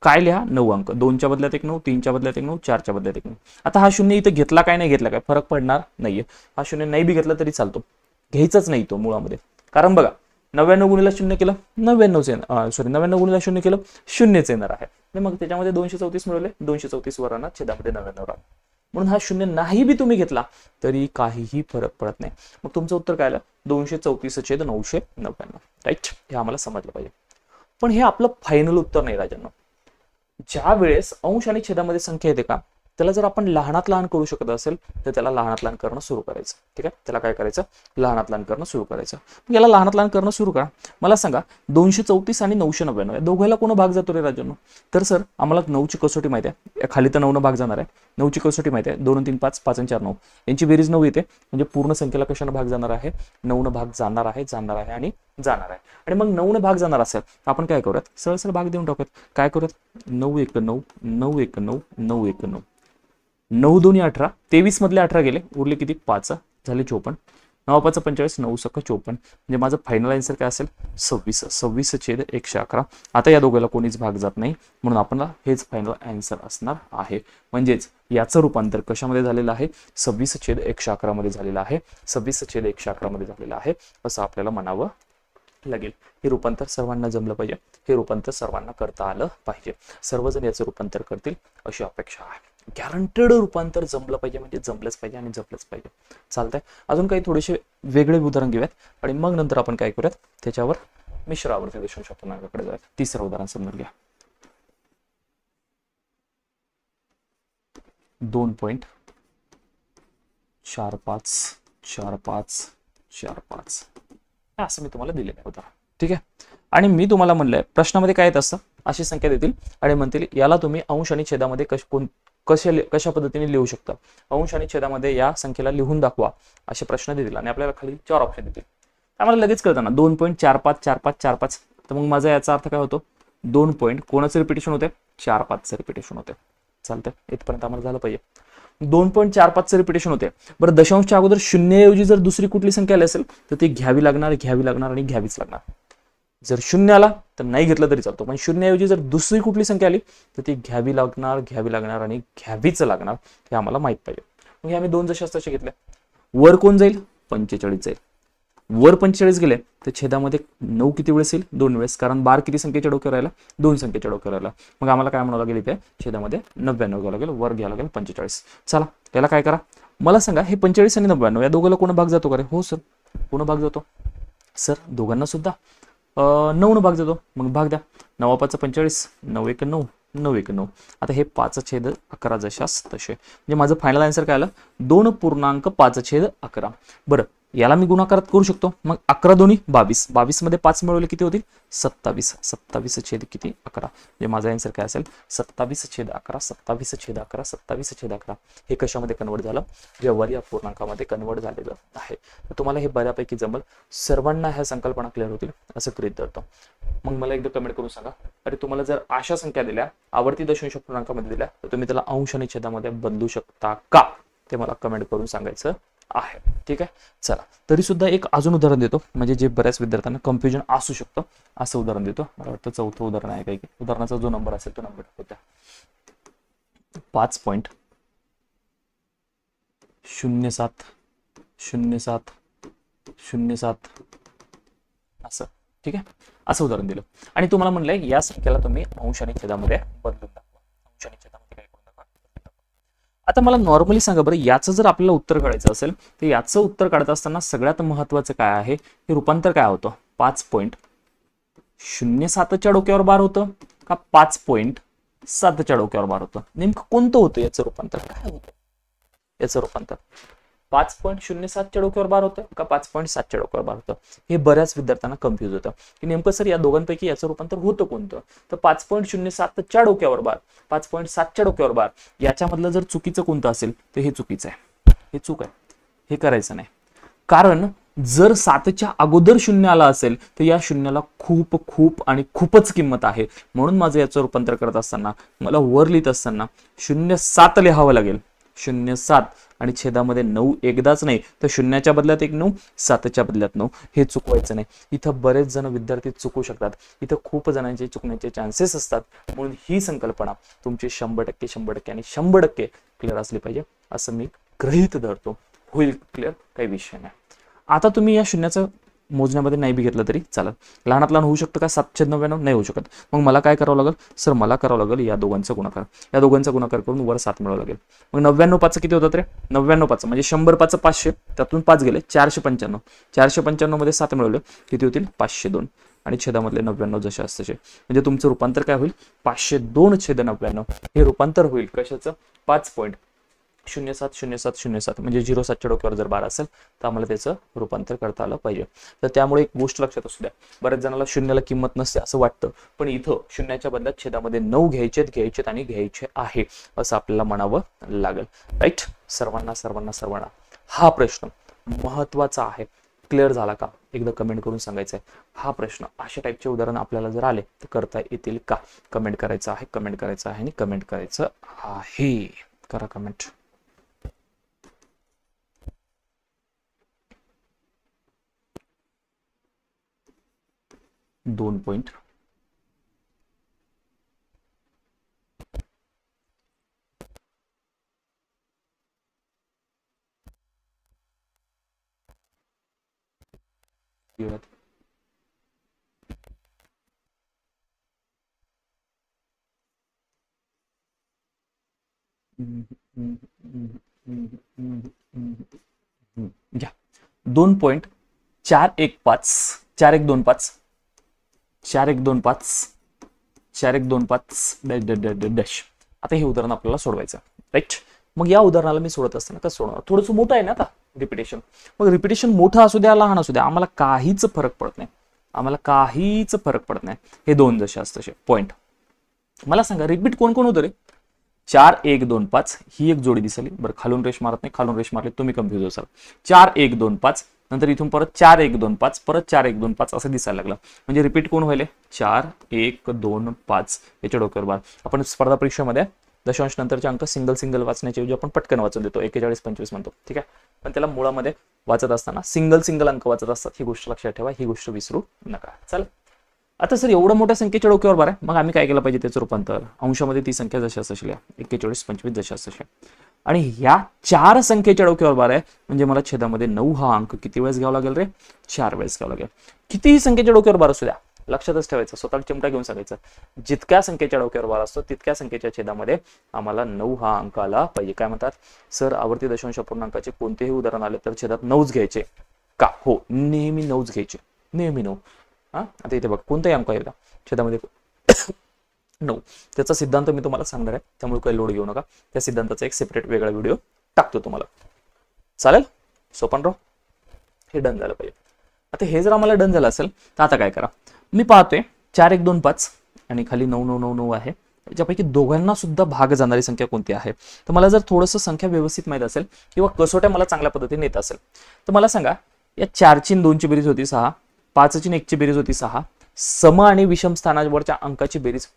काय लिहा? 9 अंक. 2च्या बदल्यात 1 9, 3च्या बदल्यात 1 9, 4च्या बदल्यात 1 9. आता हा शून्य इथं घेतला काय नाही घेतला काय फरक पडणार नाहीये. हा शून्य नाही बी घेतला तरी चालतो, घ्यायचाच नाही तो मुळामध्ये. कारण बघा 99 गुणिले 0 केलं 99 गुणिले 0 केलं 0च येणार आहे. मग त्याच्यामध्ये 234 मिळवले, 234 वर आणा, छेदामध्ये 99 राहणार. म्हणून हा शून्य नाही बी तुम्ही घेतला तरी काहीही फरक पडत नाही. मग तुमचं उत्तर काय आलं? 234/999. राईट, हे आम्हाला समजलं पाहिजे. पण हे आपलं फायनल उत्तर नाही राजांनो. ज्या वेळेस अंश आणि छेदामध्ये संख्या येते का त्याला जर आपण लहानात लहान करू शकत असेल तर त्याला लहानात लहान करणं सुरू करायचं. ठीक आहे, त्याला काय करायचं? लहानात लहान करणं सुरू करायचं. मग याला लहानात लहान करणं सुरू करा. मला सांगा 234 आणि 999 दोघांना कोण भाग जातो रे राजांनो? तर सर आम्हाला 9ची कसोटी माहिती आहे, खाली तर 9 भाग जाणार आहे. 9ची कसोटी माहिती आहे, 2 3 5 5 4 9 यांची बेरीज 9 येते. म्हणजे पूर्ण संख्येला कशाने भाग जाणार आहे? 9 भाग जाणार आहे, जाणार आहे आणि जाणार आहे. आणि मग 9 भाग जाणार असेल आपण काय करूयात? सरळ सरळ भाग देऊन टाकूयात. काय करूयात? 9 1 9 9 1 9 9 1 9 9 2 18, 23 मधले 18 गेले, उरले किती? 5 झाले 54. 9 5 45, 9 6 54. म्हणजे माझं फायनल आन्सर काय असेल? 26. 26/111. आता या दोघांना कोणीच भाग जात नाही म्हणून आपण हेच फायनल आन्सर असणार आहे. म्हणजेच याचं रूपांतर कशामध्ये झालेलं आहे? 26/111 मध्ये झालेलं आहे. 26/111 मध्ये झालेलं आहे असं आपल्याला म्हणावं लागेल. हे रूपांतर सर्वांना जमलं पाहिजे, हे रूपांतर सर्वांना करता आलं पाहिजे. सर्वजण याचं रूपांतर करतील अशी अपेक्षा आहे. गॅरंटेड रूपांतर जमलं पाहिजे, म्हणजे जमलंच पाहिजे आणि जमलंच पाहिजे. चालतंय, अजून काही थोडेसे वेगळे उदाहरण घेऊयात आणि मग नंतर आपण काय करूयात त्याच्यावर मिश्र आवर्ती दशांश अपूर्णांकाकडे जाऊयात. तिसरं उदाहरण समजून घ्या. 2.454545 असं मी तुम्हाला दिलेलं आहे उदाहरण. ठीक आहे, आणि मी तुम्हाला म्हणलंय प्रश्नामध्ये काय येत असतं? अशी संख्या देतील आणि म्हणतील याला तुम्ही अंश आणि छेदामध्ये कशा पद्धतीने लिहू शकता? अंश आणि छेदामध्ये या संख्येला लिहून दाखवा असे प्रश्न देतील आणि आपल्याला खाली 4 ऑप्शन देतील. आम्हाला लगेच कळतं ना 2.454545. तर मग माझा याचा अर्थ काय होतो? 2 पॉईंट कोणाचं रिपिटेशन होते? 4-5चं रिपिटेशन होते. चालतंय, इथपर्यंत आम्हाला झालं पाहिजे. 2.45चं रिपिटेशन होते. बरं, दशांशच्या अगोदर शून्यऐवजी जर दुसरी कुठली संख्या आली असेल तर ती घ्यावी लागणार आणि घ्यावीच लागणार. जर शून्य आला तर नाही घेतलं तरी चालतो, पण शून्यऐवजी जर दुसरी कुठली संख्या आली तर ती घ्यावी लागणार आणि घ्यावीच लागणार, हे आम्हाला माहित पाहिजे. मग हे आम्ही 2 जशास तसे घेतले. वर कोण जाईल? 45 जाईल. वर 45 गेले तर छेदामध्ये 9 किती वेळेस येईल? 2 वेळेस, कारण बार किती संख्येच्या डोक्यावर राहिला? 2 संख्येच्या डोक्यावर राहिला. मग आम्हाला काय म्हणावं लागेल? इथे छेदामध्ये 99 घ्यावं लागेल, वर घ्यावं लागेल 45. चला त्याला काय करा, मला सांगा हे 45 आणि 99 या दोघांना कोण भाग जातो का रे? हो सर, कोण भाग जातो? सर दोघांना सुद्धा 9 भाग जातो. मग भाग द्या. 9 5 45, 9 1 9, 9 1 9. आता हे 5/11 जशास तसे, म्हणजे माझं फायनल आन्सर काय आलं? 2.5/11. बरं, याला मी गुणाकारात करू शकतो. मग 11 दोन्ही 22, 22 मध्ये 5 मिळवले किती होतील? 27. 27 किती? 11. म्हणजे माझा आन्सर काय असेल? 27/11, 27/11, 27/11. हे कशामध्ये कन्वर्ट झालं? व्यवहारी अपूर्णांकामध्ये कन्वर्ट झालेलं आहे. तर तुम्हाला हे बऱ्यापैकी जमल, सर्वांना ह्या संकल्पना क्लिअर होतील असं गृहीत धरतो. मग मला एकदा कमेंट करून सांगा, अरे तुम्हाला जर अशा संख्या दिल्या आवर्ती दशांश अपूर्णांकामध्ये दिल्या तर तुम्ही त्याला अंश आणि छेदामध्ये बदलू शकता का? ते मला कमेंट करून सांगायचं आहे. ठीक आहे, चला तरी सुद्धा एक अजून उदाहरण देतो, म्हणजे जे बऱ्याच विद्यार्थ्यांना कन्फ्युजन असू शकतं असं उदाहरण देतो. मला वाटतं 4थं उदाहरण आहे काही. उदाहरणाचा जो नंबर असेल तो नंबर होता 5.070707 असं. ठीक आहे, असं उदाहरण दिलं आणि तुम्हाला म्हणलंय या संख्येला तुम्ही अंश आणि छेदामध्ये बदलून दाखवा. अंश आणि छेदामध्ये काय करून दाखवा. आता मला नॉर्मली सांगा बरं, याचं जर आपल्याला उत्तर काढायचं असेल तर याचं उत्तर काढत असताना सगळ्यात महत्वाचं काय आहे? हे रूपांतर काय होतं? 5.07च्या डोक्यावर बार होतं का 5.7च्या डोक्यावर बार होतं? नेमकं कोणतं होतं याचं रूपांतर? काय होतं याचं रूपांतर? 5.07च्या डोक्यावर बार होतं का 5.7च्या डोक्यावर बार होतं? हे बऱ्याच विद्यार्थ्यांना कन्फ्युज होतं की नेमकं सर या दोघांपैकी याचं रूपांतर होतं कोणतं? तर 5.07च्या डोक्यावर बार, 5.7च्या डोक्यावर बार, याच्यामधलं जर चुकीचं कोणतं असेल तर हे चुकीचं आहे. हे चूक आहे, हे करायचं नाही. कारण जर 7च्या अगोदर शून्य आला असेल तर या शून्याला खूप खूप आणि खूपच किंमत आहे. म्हणून माझं याचं रूपांतर करत असताना मला वर लिहित असताना 0.7 लिहावं लागेल. 0.7 आणि छेदामध्ये 9 एकदाच नाही तर शून्याच्या बदल्यात 1 9, 7च्या बदल्यात 9. हे चुकवायचं नाही. इथं बरेच जण विद्यार्थी चुकू शकतात. इथं खूप जणांचे चुकण्याचे चान्सेस असतात. म्हणून ही संकल्पना तुमची 100% आणि 100% क्लिअर असली पाहिजे असं मी गृहीत धरतो. होईल क्लिअर, काही विषय नाही. आता तुम्ही या शून्याचं मोजण्यामध्ये नाही बी घेतलं तरी चालेल. लहानात लहान होऊ शकतं का? 799 नाही होऊ शकत. मग मला काय करावं लागेल? सर मला करावं लागेल या दोघांचा गुणाकार. या दोघांचा गुणाकार करून वर 7 मिळवावं लागेल. मग 99 5 किती होतात रे? 99 5 म्हणजे 100 5 500, त्यातून 5 गेले 495. 495 मध्ये 7 मिळवले किती होतील? 502. आणि छेदामधले 99 जसे असते. म्हणजे तुमचं रूपांतर काय होईल? 502/99. हे रूपांतर होईल कशाचं? 5.070707 म्हणजे 07च्या डोक्यावर जर बार असेल तर आम्हाला त्याचं रूपांतर करता आलं पाहिजे. तर त्यामुळे एक गोष्ट लक्षात असू द्या, बऱ्याच जणांना शून्याला किंमत नसते असं वाटतं, पण इथं शून्याच्या बदल्यात छेदामध्ये 9 घ्यायचे आणि घ्यायचे आहे असं आपल्याला म्हणावं लागेल. राईट? सर्वांना हा प्रश्न महत्वाचा आहे. क्लिअर झाला का? एकदा कमेंट करून सांगायचं आहे. हा प्रश्न अशा टाईपचे उदाहरण आपल्याला जर आले तर करता येतील का? कमेंट करायचं आहे आणि कमेंट करायचं आहे. करा कमेंट. दोन पॉइंट घ्या. 2.4125 4125 4125 4125 डॅश. आता हे उदाहरण आपल्याला सोडवायचं. राईट? मग या उदाहरणाला मी सोडत असताना कसं सोडणार? थोडंसं मोठं आहे ना आता रिपिटेशन. मग रिपिटेशन मोठं असू द्या लहान असू द्या आम्हाला काहीच फरक पडत नाही. हे दोन जसे असते पॉइंट. मला सांगा रिपीट कोण कोण होतं रे? 4 1 2 5 ही एक जोडी दिसली. बरं खालून रेष मारत नाही, खालून रेष मारली तुम्ही कन्फ्युज असाल. 4 1 2 5 नंतर इथून परत 4 1 2 5 परत 4 1 2 5 असं दिसायला लागलं. म्हणजे रिपीट कोण व्हायले? 4 1 2 5 याच्या डोक्यावर बार. आपण स्पर्धा परीक्षेमध्ये दशांश नंतरचे अंक सिंगल वाचण्याच्या ऐवजी आपण पटकन वाचून देतो, 41 25 म्हणतो. ठीक आहे, पण त्याला मुळामध्ये वाचत असताना सिंगल अंक वाचत असतात. ही गोष्ट लक्षात ठेवा, ही गोष्ट विसरू नका. चल आता सर एवढं मोठ्या संख्येच्या डोक्यावर बार आहे, मग आम्ही काय केलं पाहिजे त्याचं रूपांतर अंशामध्ये ती संख्या जशी असेल 41 25 जशी असेल आणि ह्या 4 संख्येच्या डोक्यावर बार आहे म्हणजे मला छेदामध्ये 9 हा अंक किती वेळेस घ्यावा लागेल रे? 4 वेळेस घ्यावा लागेल. कितीही संख्येच्या डोक्यावर बार असू द्या लक्षातच ठेवायचं, स्वतः चिमटा घेऊन सांगायचं जितक्या संख्येच्या डोक्यावर बार असतो तितक्या संख्येच्या छेदामध्ये आम्हाला 9 हा अंक आला पाहिजे. काय म्हणतात सर आवर्ती दशांश अपूर्णांकाचे कोणतेही उदाहरण आले तर छेदात 9च घ्यायचे का? हो नेहमी 9च घ्यायचे, नेहमी 9. हा आता इथे बघ कोणताही अंक आहे छेदामध्ये 9, त्याचा सिद्धांत मी तुम्हाला सांगणार आहे त्यामुळे काही लोड घेऊ नका. त्या सिद्धांताचा एक सेपरेट वेगळा व्हिडिओ टाकतो तुम्हाला. चालेल सोपन राव, हे डन झालं पाहिजे. आता हे जर आम्हाला डन झालं असेल तर आता काय करा, मी पाहतोय 4 1 2 5 आणि खाली 9 9 9 9 आहे. याच्यापैकी दोघांना सुद्धा भाग जाणारी संख्या कोणती आहे? तर मला जर थोडंसं संख्या व्यवस्थित माहित असेल किंवा कसोट्या मला चांगल्या पद्धतीने येत असेल तर मला सांगा या 4 ची 2 ची बेरीज होती 6, 5 ची 1 ची बेरीज होती 6, सम आणि विषम स्थानावरच्या अंकाची बेरीज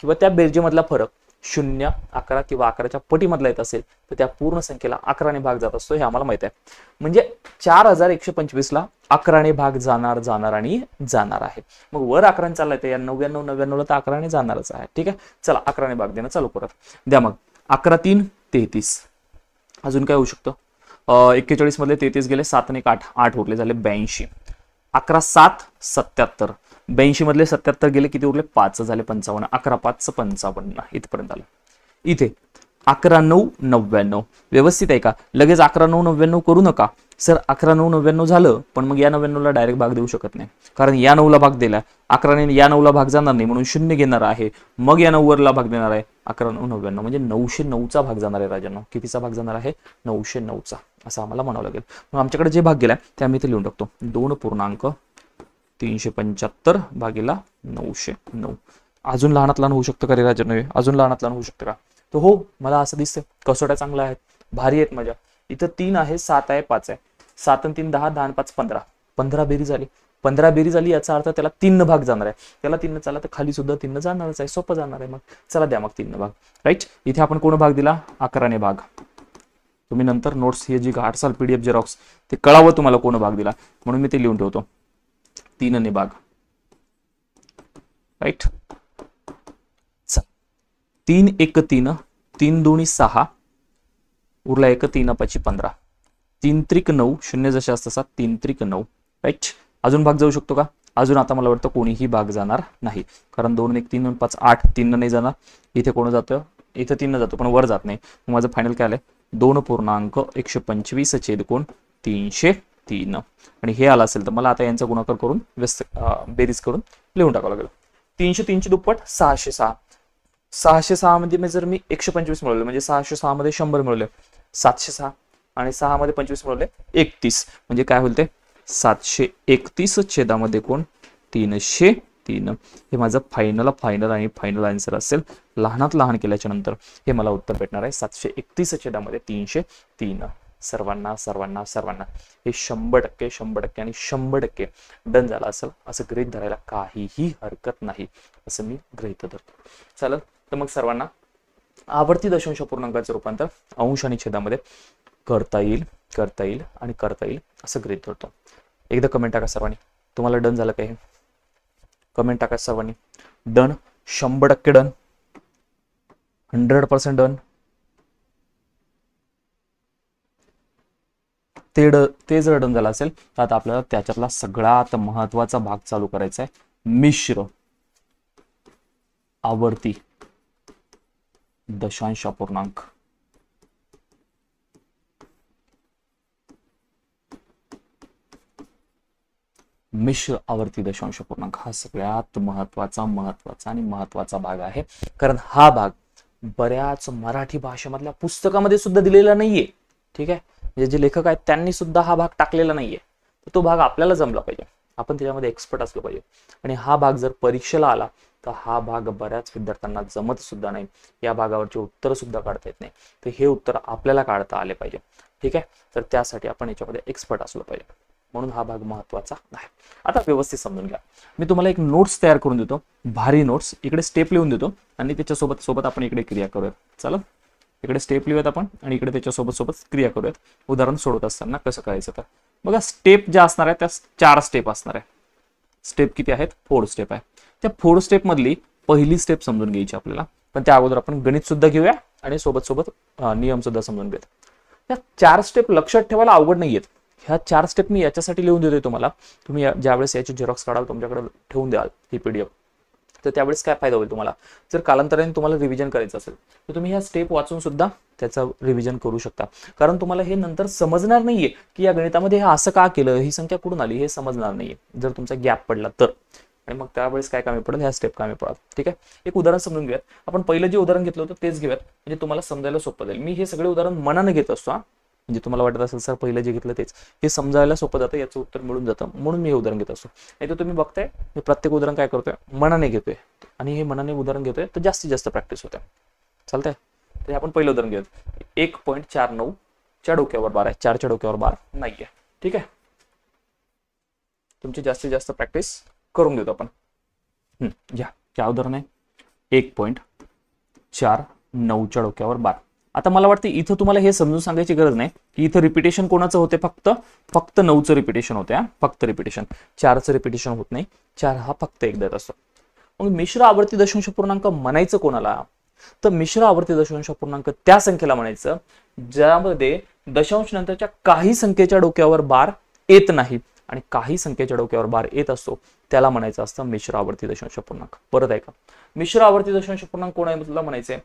किंवा त्या बेरजेमधला फरक 0 11 किंवा 11च्या पटीमधला येत असेल तर त्या पूर्ण संख्येला 11 ने भाग जात असतो हे आम्हाला माहित आहे. म्हणजे 4125 ला 11 ने भाग जाणार आणि जाणार आहे. मग वर 11 चाललाय तर या 99 99 ला तर 11 ने जाणारच आहे. ठीक आहे चला 11 ने भाग देणं चालू करत द्या. मग 11 3 33, अजून काय होऊ शकतं? 41 मधले 33 गेले, 7 आणि 8 8 उरले झाले 82, 11 7 77, 82 मधले 77 गेले किती उरले 5 झाले 55, 11 5 55 इथपर्यंत आलं. इथे 11 9 99 व्यवस्थित आहे का? लगेच 11 9 99 करू नका सर. 11 9 99 झालं पण मग या 99 ला डायरेक्ट भाग देऊ शकत नाही कारण या 9 ला भाग दिला 11 ने या 9 ला भाग जाणार नाही म्हणून 0 घेणार आहे, मग या 9 वरला भाग देणार आहे. 11 9 99 म्हणजे 909 चा भाग जाणार आहे राजांनो. कितीचा भाग जाणार आहे? 909 चा असं आम्हाला म्हणावं लागेल. मग आमच्याकडे जे भाग गेलाय ते आम्ही इथे लिहून टाकतो 2.375 भागीला 909. अजून लहानात लहान होऊ शकतं का रे राजांनो? अजून लहानात लहान होऊ शकतं का? तर हो मला असं दिसतंय कसोट्या चांगल्या आहेत, भारी आहेत माझ्या. इथं 3 आहे 7 आहे 5 आहे, 7 आणि 3 10 10 आणि 5 15, 15 बेरीज झाली. 15 बेरीज झाली याचा अर्थ त्याला 3 भाग जाणार आहे. त्याला 3 चालला तर खाली सुद्धा 3 जाणारच आहे, सोपं जाणार आहे. मग चला द्या मग 3 भाग. राईट इथे आपण कोण भाग दिला? 11 ने भाग. तुम्ही नंतर नोट्स हे जी घाटसाल PDF जेरॉक्स ते कळावं तुम्हाला कोण भाग दिला म्हणून मी ते लिहून ठेवतो 3 ने भाग. राईट 3 1 3 3 2 6 उरला 1 3 5 15, 3 त्रिक 9 0 जसे असतात 3 त्रिक 9. राईट अजून भाग जाऊ शकतो का? अजून आता मला वाटतं कोणीही भाग जाणार नाही कारण 2 1 3 5 8 3 नाही जाणार. इथे कोण जातं? इथे 3 जातो पण वर जात नाही. माझं फायनल काय आलंय 2.125 छेद कोण 303 आणि हे आलं असेल तर मला आता यांचा गुणाकार करून बेरीज करून लिहून टाकावं लागेल. 303 ची दुप्पट 606, 606 मध्ये जर मी 125 मिळवले म्हणजे 606 मध्ये 100 मिळवले, 706 आणि 6 मध्ये 25 मिळवले 31 म्हणजे काय होईल ते 731 छेदामध्ये कोण 303. हे माझं फायनल आणि फायनल आन्सर असेल. लहानात लहान केल्याच्या नंतर हे मला उत्तर भेटणार आहे 731 छेदामध्ये 303. सर्वांना सर्वांना सर्वांना हे 100% आणि 100% डन झालं असेल असं गृहीत धरायला काहीही हरकत नाही असं मी गृहीत धरतो. चालेल तर मग सर्वांना आवर्ती दशांश पूर्णांकाचे रूपांतर अंश आणि छेदामध्ये करता येईल असं गृहीत धरतो. एकदा कमेंट टाका सर्वांनी, तुम्हाला डन झालं काय? कमेंट टाका सर्वांनी. Done 100% done, 100% done. ते जर डन झालं असेल तर आता आपल्याला त्याच्यातला सगळ्यात महत्वाचा भाग चालू करायचा आहे, मिश्र आवर्ती दशांश अपूर्णांक. मिश्र आवर्ती दशांश अपूर्णांक हा सगळ्यात महत्वाचा भाग आहे कारण हा भाग बऱ्याच मराठी भाषेमधल्या पुस्तकामध्ये सुद्धा दिलेला नाहीये. ठीक आहे, म्हणजे जे लेखक आहेत त्यांनी सुद्धा हा भाग टाकलेला नाहीये. तर तो भाग आपल्याला जमला पाहिजे, आपण त्याच्यामध्ये एक्सपर्ट असलो पाहिजे. आणि हा भाग जर परीक्षेला आला तर हा भाग बऱ्याच विद्यार्थ्यांना जमत सुद्धा नाही, या भागावरचे उत्तर सुद्धा काढता येत नाही. तर हे उत्तर आपल्याला काढता आले पाहिजे. ठीक आहे, तर त्यासाठी आपण याच्यामध्ये एक्सपर्ट असलो पाहिजे, म्हणून हा भाग महत्वाचा आहे. आता व्यवस्थित समजून घ्या. मी तुम्हाला एक नोट्स तयार करून देतो, भारी नोट्स. इकडे स्टेप लिहून देतो आणि त्याच्या सोबत आपण इकडे क्रिया करूयात. चला इकडे स्टेप लिहूयात आपण आणि इकडे त्याच्या सोबत क्रिया करूयात. उदाहरण सोडवत असताना कसं करायचं तर बघा, स्टेप ज्या असणार आहे त्या 4 स्टेप असणार आहे. स्टेप किती आहेत? 4 स्टेप आहे. त्या 4 स्टेप मधली पहिली स्टेप समजून घ्यायची आपल्याला, पण त्या अगोदर आपण गणित सुद्धा घेऊया आणि सोबत सोबत नियम सुद्धा समजून घेऊया. या 4 स्टेप लक्षात ठेवायला अवघड नाहीयेत. ह्या 4 स्टेप मी याच्यासाठी लिहून देतोय तुम्हाला, तुम्ही ज्यावेळेस याची झेरॉक्स काढाल तुमच्याकडे ठेवून द्याल ही पीडीएफ, तर त्यावेळेस काय फायदा होईल तुम्हाला, जर कालांतराने तुम्हाला रिव्हिजन करायचं असेल तर तुम्ही ह्या स्टेप वाचून सुद्धा त्याचा रिव्हिजन करू शकता. कारण तुम्हाला हे नंतर समजणार नाहीये की या गणितामध्ये हे असं का केलं, ही संख्या कुठून आली, हे समजणार नाहीये जर तुमचा गॅप पडला तर. आणि मग त्यावेळेस काय कामी पडेल, ह्या स्टेप कामी पडतात. ठीक आहे, एक उदाहरण समजून घेऊयात. आपण पहिलं जे उदाहरण घेतलं होतं तेच घेऊयात, म्हणजे तुम्हाला समजायला सोपं जाईल. मी हे सगळे उदाहरण मनाने घेत असतो, म्हणजे तुम्हाला वाटत असेल सर पहिलं जे घेतलं तेच, हे समजायला सोपं जातं, याचं उत्तर मिळून जातं, म्हणून मी हे उदाहरण घेत असतो. नाही तर तुम्ही बघताय मी प्रत्येक उदाहरण काय करतोय, मनाने घेतोय, आणि हे मनाने उदाहरण घेतोय तर जास्तीत जास्त प्रॅक्टिस होते. चालतंय, तर आपण पहिलं उदाहरण घेऊयात. 1.49 च्या डोक्यावर बार आहे, 4 च्या डोक्यावर बार नाहीये. ठीक आहे, तुमची जास्तीत जास्त प्रॅक्टिस करून देतो आपण. घ्या, काय उदाहरण आहे, 1.49 च्या डोक्यावर बार. आता मला वाटतं इथं तुम्हाला हे समजून सांगायची गरज नाही की इथं रिपिटेशन कोणाचं होते, फक्त 9चं रिपिटेशन होते, फक्त रिपिटेशन, 4चं रिपिटेशन होत नाही. 4 हा फक्त एकदा येत असतो. मग मिश्र आवर्ती दशांश पूर्णांक म्हणायचं कोणाला, तर मिश्र आवर्ती दशांश पूर्णांक त्या संख्येला म्हणायचं ज्यामध्ये दशांश नंतरच्या काही संख्येच्या डोक्यावर बार येत नाही आणि काही संख्येच्या डोक्यावर बार येत असतो, त्याला म्हणायचं असतं मिश्र आवर्ती दशांश पूर्णांक. परत ऐका, मिश्र आवर्ती दशांश पूर्णांक कोणाला म्हणायचंय,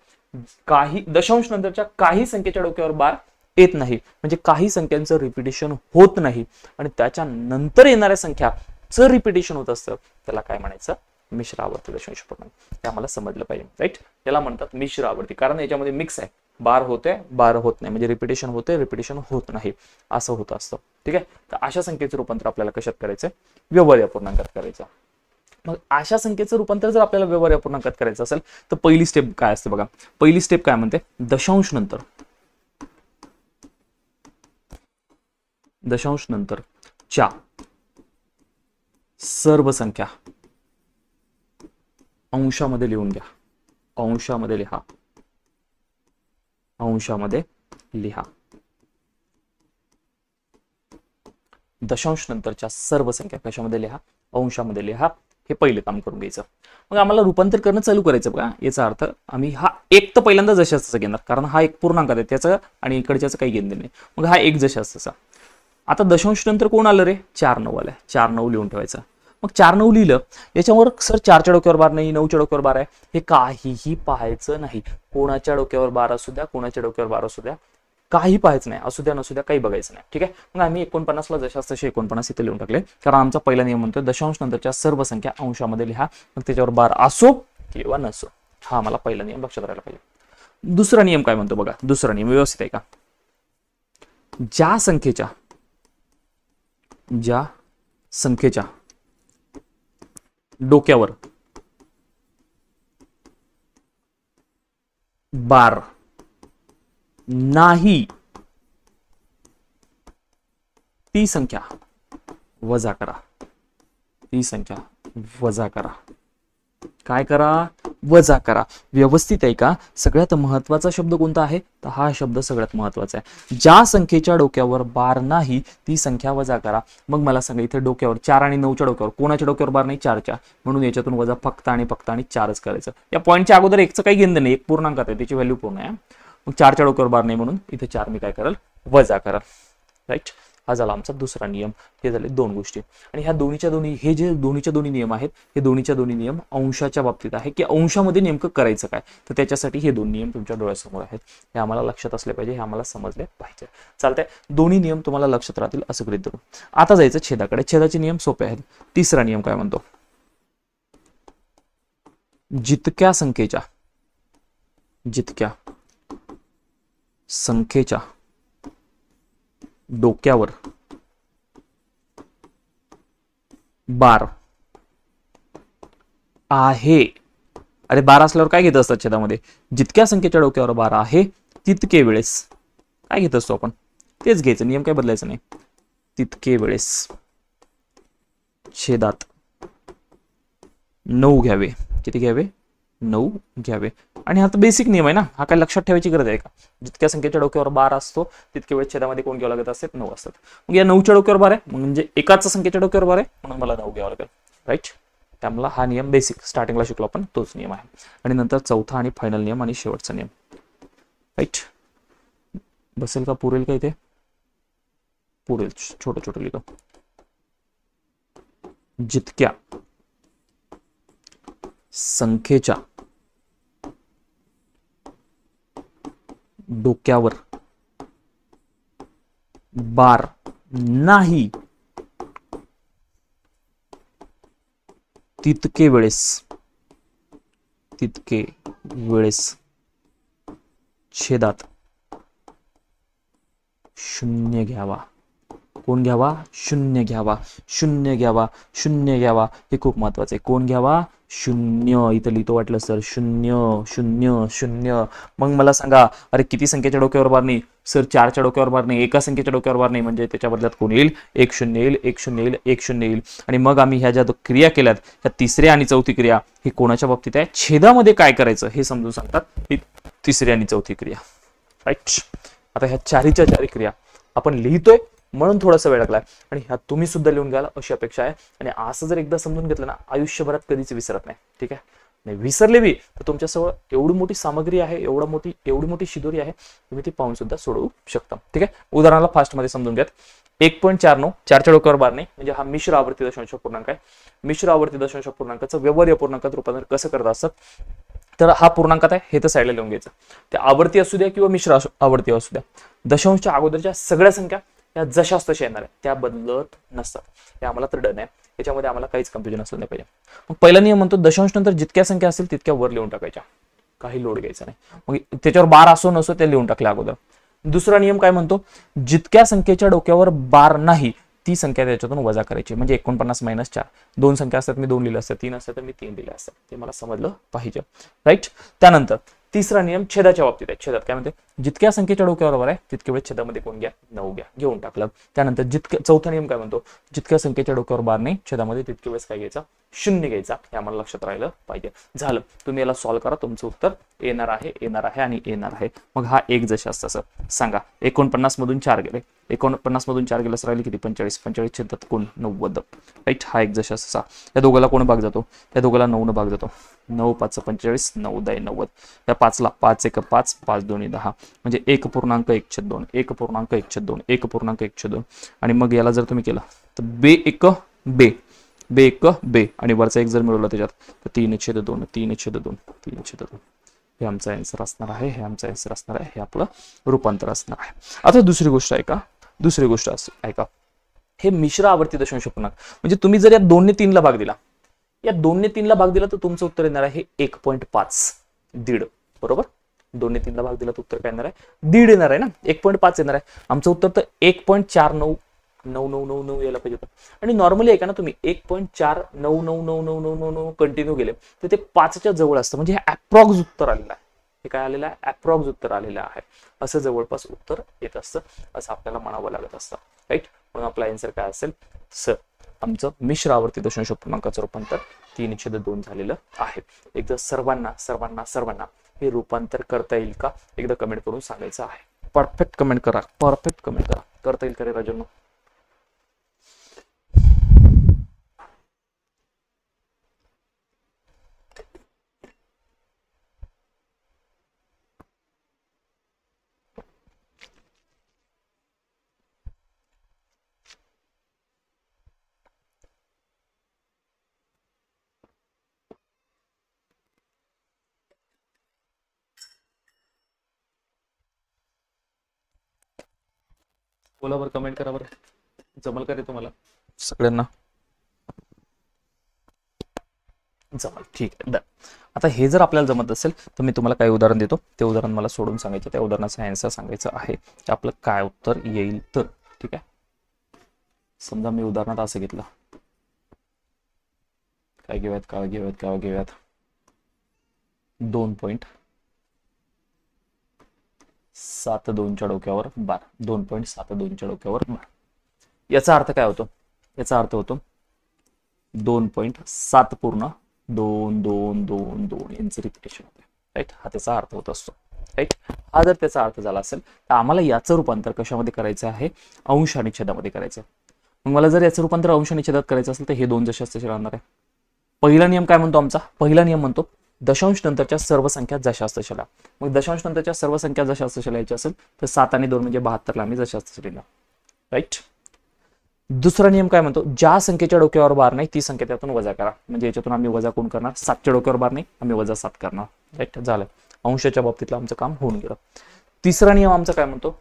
काही दशांश नंतरच्या काही संख्येच्या डोक्यावर बार येत नाही, म्हणजे काही संख्यांचं रिपिटेशन होत नाही आणि त्याच्या नंतर येणाऱ्या संख्याचं रिपिटेशन होत असतं, त्याला काय म्हणायचं, मिश्र आवर्ती दशांश पूर्णांक. ते आम्हाला समजलं पाहिजे, राईट. याला म्हणतात मिश्र आवर्ती, कारण याच्यामध्ये मिक्स आहे, बार होते बार होत नाही, म्हणजे रिपिटेशन होते रिपिटेशन होत नाही, असं होत असतं. ठीक आहे, तर अशा संख्येचं रूपांतर आपल्याला कशात करायचं, व्यवहार्य पूर्णांकात करायचं. मग अशा संख्येचं रूपांतर जर आपल्याला व्यवहार्य पूर्णांकात करायचं असेल तर पहिली स्टेप काय असते बघा. पहिली स्टेप काय म्हणते, दशांश नंतरच्या सर्व संख्या अंशामध्ये लिहून घ्या, अंशामध्ये लिहा. दशांश नंतरच्या सर्व संख्या कशामध्ये लिहा, अंशामध्ये लिहा. हे पहिले काम करून घ्यायचं. मग आम्हाला रूपांतर करणं चालू करायचं बघा. याचा अर्थ आम्ही हा एक तर पहिल्यांदा जशाच घेणार, कारण हा एक पूर्णांक आहे त्याचं आणि इकडच्याचं काही घेणं नाही. मग हा एक जशाचा. आता दशांश नंतर कोण आलं रे, 4-9 आलाय, 4-9 लिहून ठेवायचं. मग 4-9 लिहिलं, याच्यावर सर 4च्या डोक्यावर बार नाही, 9च्या डोक्यावर बार आहे, हे काहीही पाहायचं नाही. कोणाच्या डोक्यावर बार असू द्या, कोणाच्या डोक्यावर बार असू द्या, काही पाहायचं नाही, असू द्या नसू द्या, काही बघायचं नाही. ठीक आहे, मग आम्ही 49ला जशास तसे 49 इथे लिहून टाकले, कारण आमचा पहिला नियम म्हणतोय दशांश नंतरच्या सर्व संख्या अंशामध्ये लिहा, मग त्याच्यावर बार असो किंवा नसो. हा आम्हाला पहिला नियम लक्षात राहायला पाहिजे. दुसरा नियम काय म्हणतो बघा, दुसरा नियम व्यवस्थित आहे का, ज्या संख्येच्या डोक्यावर बार नाही ती संख्या वजा करा, ती संख्या वजा करा. काय करा, वजा करा. व्यवस्थित आहे का, सगळ्यात महत्वाचा शब्द कोणता आहे, तर हा शब्द सगळ्यात महत्वाचा आहे. ज्या संख्येच्या डोक्यावर बार नाही ती संख्या वजा करा. मग मला सांगा इथे डोक्यावर 4 आणि 9च्या डोक्यावर, कोणाच्या डोक्यावर बार नाही, 4च्या, म्हणून याच्यातून वजा फक्त आणि 4च करायचं. या पॉईंटच्या अगोदर एकचं काही घेणं नाही, एक पूर्णांकात आहे, त्याची व्हॅल्यू पूर्ण आहे. मग 4च्या डोक्यावर बार नाही म्हणून इथे 4 मी काय करेल, वजा करा. राईट, हा झाला आमचा दुसरा नियम. हे झाले 2 गोष्टी. आणि ह्या हे जे दोन्हीच्या दोन्ही नियम आहेत, हे दोन्हीच्या दोन्ही नियम अंशाच्या बाबतीत आहे की अंशामध्ये नेमकं करायचं काय, तर त्याच्यासाठी हे 2 नियम तुमच्या डोळ्यासमोर आहेत. हे आम्हाला लक्षात असले पाहिजे, हे आम्हाला समजले पाहिजे. चालतंय, दोन्ही नियम तुम्हाला लक्षात राहतील असं गृहीत धरू. आता जायचं छेदाकडे. छेदाचे नियम सोपे आहेत. तिसरा नियम काय म्हणतो, जितक्या संख्येच्या डोक्यावर बार आहे, अरे बार असल्यावर काय घेत असतात छेदामध्ये, जितक्या संख्येच्या डोक्यावर बार आहे तितके वेळेस काय घेत असतो आपण, तेच घ्यायचं, नियम काय बदलायचं नाही. तितके वेळेस छेदात 9 घ्यावे. किती घ्यावे, 9 घ्यावे. आणि हा तर बेसिक नियम आहे ना, हा काय लक्षात ठेवायची गरज आहे का, जितक्या संख्येच्या डोक्यावर बार असतो तितके वेळ छेदामध्ये कोण घ्यावं लागत असतात, 9 असतात. मग या 9च्या डोक्यावर बार आहे, म्हणजे एकाच संख्येच्या डोक्यावर बार आहे म्हणून मला 9 घ्यावं लागेल. राईट. त्यामुळे हा नियम बेसिक स्टार्टिंगला शिकलो आपण तोच नियम आहे. आणि नंतर चौथा आणि फायनल नियम आणि शेवटचा नियम. राईट. बसेल का, पुरेल का इथे? पुरेल. छोटं छोटं लिहितो. जितक्या संख्येच्या डोक्यावर बार नाही तितके वेळेस छेदात शून्य घ्यावा. कोण घ्यावा? शून्य घ्यावा. शून्य घ्यावा. शून्य घ्यावा. हे खूप महत्वाचं आहे. कोण घ्यावा? शून्य. इथं लिहितो वाटलं सर, शून्य शून्य शून्य. मग मला सांगा, अरे किती संख्येच्या डोक्यावर बार नाही सर? 4च्या डोक्यावर बार नाही, एका संख्येच्या डोक्यावर बार नाही. म्हणजे त्याच्या बदल्यात कोण येईल? 1 शून्य येईल. 1 शून्य येईल. 1 शून्य येईल. आणि मग आम्ही ह्या ज्या क्रिया केल्यात, ह्या तिसऱ्या आणि चौथी क्रिया ही कोणाच्या बाबतीत आहे? छेदामध्ये काय करायचं हे समजून सांगतात ही तिसरी आणि चौथी क्रिया. राईट. आता ह्या चारीच्या चारी क्रिया आपण लिहितोय म्हणून थोडासा वेळ लागलाय, आणि ह्या तुम्ही सुद्धा लिहून घ्याल अशी अपेक्षा आहे. आणि असं जर एकदा समजून घेतलं ना, आयुष्यभरात कधीच विसरत नाही. ठीक आहे. नाही विसरले बी तर तुमच्यासमोर एवढी मोठी सामग्री आहे, एवढी मोठी शिदोरी आहे, तुम्ही ती पाहून सुद्धा सोडवू शकता. ठीक आहे. उदाहरणाला फास्ट मध्ये समजून घ्यात. 1.49 4च्या डोक्यावर बार नाही, म्हणजे हा मिश्र आवर्ती दशांश पूर्णांक आहे. मिश्र आवर्ती दशांश पूर्णांकाचं व्यवहार्य पूर्णांकात रूपांतर कसं करत असतात? तर हा पूर्णांकात आहे हे तर साईडला लिहून घ्यायचं. ते आवर्ती असू द्या किंवा मिश्र आवर्ती असू द्या, दशांशच्या अगोदरच्या सगळ्या संख्या या जशाच तशा येणार आहे, त्या बदलत नसतात. हे आम्हाला तर डन आहे. याच्यामध्ये आम्हाला काहीच कन्फ्युजन असलं नाही पाहिजे. मग पहिला नियम म्हणतो दशांश नंतर जितक्या संख्या असतील तितक्या वर लिहून टाकायच्या, काही लोड घ्यायचा नाही. मग त्याच्यावर बार असो नसो ते लिहून टाकल्या अगोदर. दुसरा नियम काय म्हणतो? जितक्या संख्येच्या डोक्यावर बार नाही ती संख्या त्याच्यातून वजा करायची. म्हणजे 49 - 4 दोन संख्या असतात, मी 2 लिहिलं असतं. 3 असतात तर मी 3 लिहिलं असतं. ते मला समजलं पाहिजे. राईट. त्यानंतर तिसरा नियम छेदाच्या बाबतीत आहे. छेदात काय म्हणते? जितक्या संख्येच्या डोक्यावर बार आहे तितके वेळ छेदामध्ये कोण घ्या? 9 घ्या. घेऊन टाकलं. त्यानंतर चौथा नियम काय म्हणतो? जितक्या संख्येच्या डोक्यावर बार नाही छेदामध्ये तितके वेळेस काय घ्यायचा? शून्य घ्यायचा. हे आम्हाला लक्षात राहिलं पाहिजे. झालं. तुम्ही याला सॉल्व्ह करा, तुमचं उत्तर येणार आहे आणि येणार आहे. मग हा एक जसे असतं असं सांगा. 49 मधून 4 गेले. 49 मधून 4 गेल्यास राहिले किती? 45. 45 छेदात कोण? 90. राईट. हा एक जसे असा. या दोघाला कोण भाग जातो? या दोघाला 9 भाग जातो. 9 × 5 = 45, 9 × 10 = 90. या 5ला 5 × 1 = 5, 5 × 2 = 10. म्हणजे 1.1/2, 1.1/2, 1.1/2. आणि मग याला जर तुम्ही केलं तर बे 1 बे आणि वरचा एक जर मिळवला त्याच्यात तर 3/2, 3/2, 3/2. हे आमचा आन्सर असणार आहे. हे आमचा आन्सर असणार आहे. हे आपलं रूपांतर असणार आहे. आता दुसरी गोष्ट ऐका. हे मिश्र आवर्ती दशांश पूर्णांक म्हणजे तुम्ही जर या 2 ने 3 ला भाग दिला, या 2 ने 3 ला भाग दिला तर तुमचं उत्तर येणार आहे 1.5 दीड. बरोबर. 2 ने 3 ला भाग दिला तर उत्तर काय येणार आहे? दीड येणार आहे ना. 1.5 येणार आहे. आमचं उत्तर तर 1.499999 यायला पाहिजे होतं. आणि नॉर्मली ऐका ना तुम्ही 1.499999 कंटिन्यू गेले तर ते 5च्या जवळ असतं. म्हणजे हे अप्रॉक्स उत्तर आलेलं आहे. हे काय आलेलं आहे? अप्रॉक्स उत्तर आलेलं आहे. असं जवळपास उत्तर येत असतं, असं आपल्याला म्हणावं लागत असतं. राईट. म्हणून आपला आन्सर काय असेल? सर आमचं मिश्र आवर्ती दशांश पूर्णांकाचं रूपांतर 3/2 झालेलं आहे. एकदा सर्वांना हे रूपांतर करता येईल का एकदा कमेंट करून सांगायचं आहे. परफेक्ट कमेंट करा. करता येईल का रे राजांनो? बोला बरं, कमेंट करा बरं. जमल का रे तुम्हाला सगळ्यांना? जमल. ठीक आहे. आता हे जर आपल्याला जमत असेल तर मी तुम्हाला काही उदाहरण देतो. ते उदाहरण मला सोडून सांगायचं, त्या उदाहरणाचा आन्सर सांगायचं आहे की आपलं काय उत्तर येईल तर. ठीक आहे. समजा मी उदाहरणात असं घेतलं, काय घेऊयात 2.72च्या डोक्यावर बार. 2.72च्या डोक्यावर बार. याचा अर्थ काय होतो? याचा अर्थ होतो 2.7.222 यांचं रिपिटेशन होते. राईट. हा त्याचा अर्थ होत असतो. राईट. हा जर त्याचा अर्थ झाला असेल तर आम्हाला याचं रूपांतर कशामध्ये करायचं आहे? अंश आणि छेदामध्ये करायचं. मग मला जर याचं रूपांतर अंश आणि छेदात करायचं असेल तर हे दोन जशास तसे राहणार आहे. पहिला नियम काय म्हणतो आमचा? पहिला नियम म्हणतो दशांश नंतरच्या सर्व संख्या जशास तशा लिहा. मग दशांश नंतरच्या सर्व संख्या जशास तशा लिहायची असेल तर 7 आणि 2 म्हणजे 72 ला आम्ही जशास तसे लिहिणार. राईट. दुसरा नियम काय म्हणतो? ज्या संख्येच्या डोक्यावर बार नाही ती संख्या त्यातून वजा करा. म्हणजे याच्यातून आम्ही वजा कोण करणार? 7च्या डोक्यावर बार नाही, आम्ही वजा 7 करणार. राईट. झालं. अंशाच्या बाबतीतलं आमचं काम होऊन गेलं. तिसरा नियम आमचा काय म्हणतो?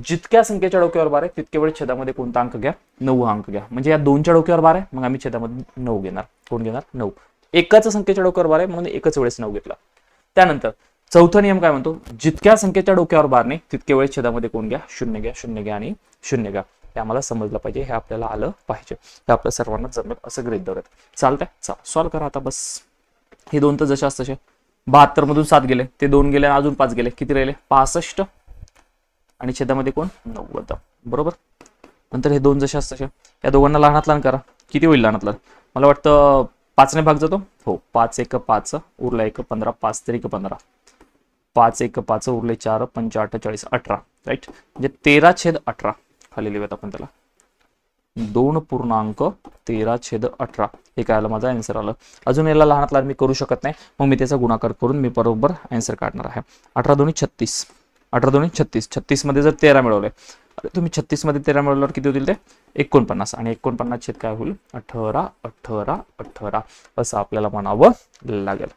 जितक्या संख्येच्या डोक्यावर बार आहे तितके वेळ छेदामध्ये कोणता अंक घ्या? 9 हा अंक घ्या. म्हणजे या 2च्या डोक्यावर बार आहे मग आम्ही छेदामध्ये 9 घेणार. कोण घेणार? 9. एकाच संख्येच्या डोक्यावर बार आहे म्हणून एकच वेळेस 9 घेतला. त्यानंतर चौथा नियम काय म्हणतो? जितक्या संख्येच्या डोक्यावर बार नाही तितके वेळ छेदामध्ये कोण घ्या? 0 घ्या, 0 घ्या आणि 0 घ्या. हे आम्हाला समजलं पाहिजे, हे आपल्याला आलं पाहिजे, हे आपल्या सर्वांना जमेल असं गृहीत धरत. चालतंय. चला सॉल्व करा आता. बस हे दोन तर जशास तसे. 72 मधून 7 गेले, ते 2 गेले, अजून 5 गेले, किती राहिले? 65 आणि छेदामध्ये कोण? 90. बरोबर. नंतर हे दोन जशास तसे. या दोघांना लहानात लहान करा. किती होईल लहानात लहान? मला वाटतं 5 ने भाग जातो. हो. 5 1 5 उरला 1 15, 5 3 15, 5 1 5 उरले 4 5 8 40 18. राईट. म्हणजे 13/18 खाली लिहूयात आपण त्याला. 2.13/18 हे काय आलं? माझा आन्सर आलं. अजून याला लहानात लहान मी करू शकत नाही, मग मी त्याचा गुणाकार करून मी बरोबर आन्सर काढणार आहे. 18 2 36, 18 2 36, 36 मध्ये जर 13 मिळवले, तुम्ही 36 मध्ये 13 मिळवल्यावर किती होतील? ते 49. आणि 49 छेद काय होईल? 18 18 18 असं आपल्याला म्हणावं लागेल.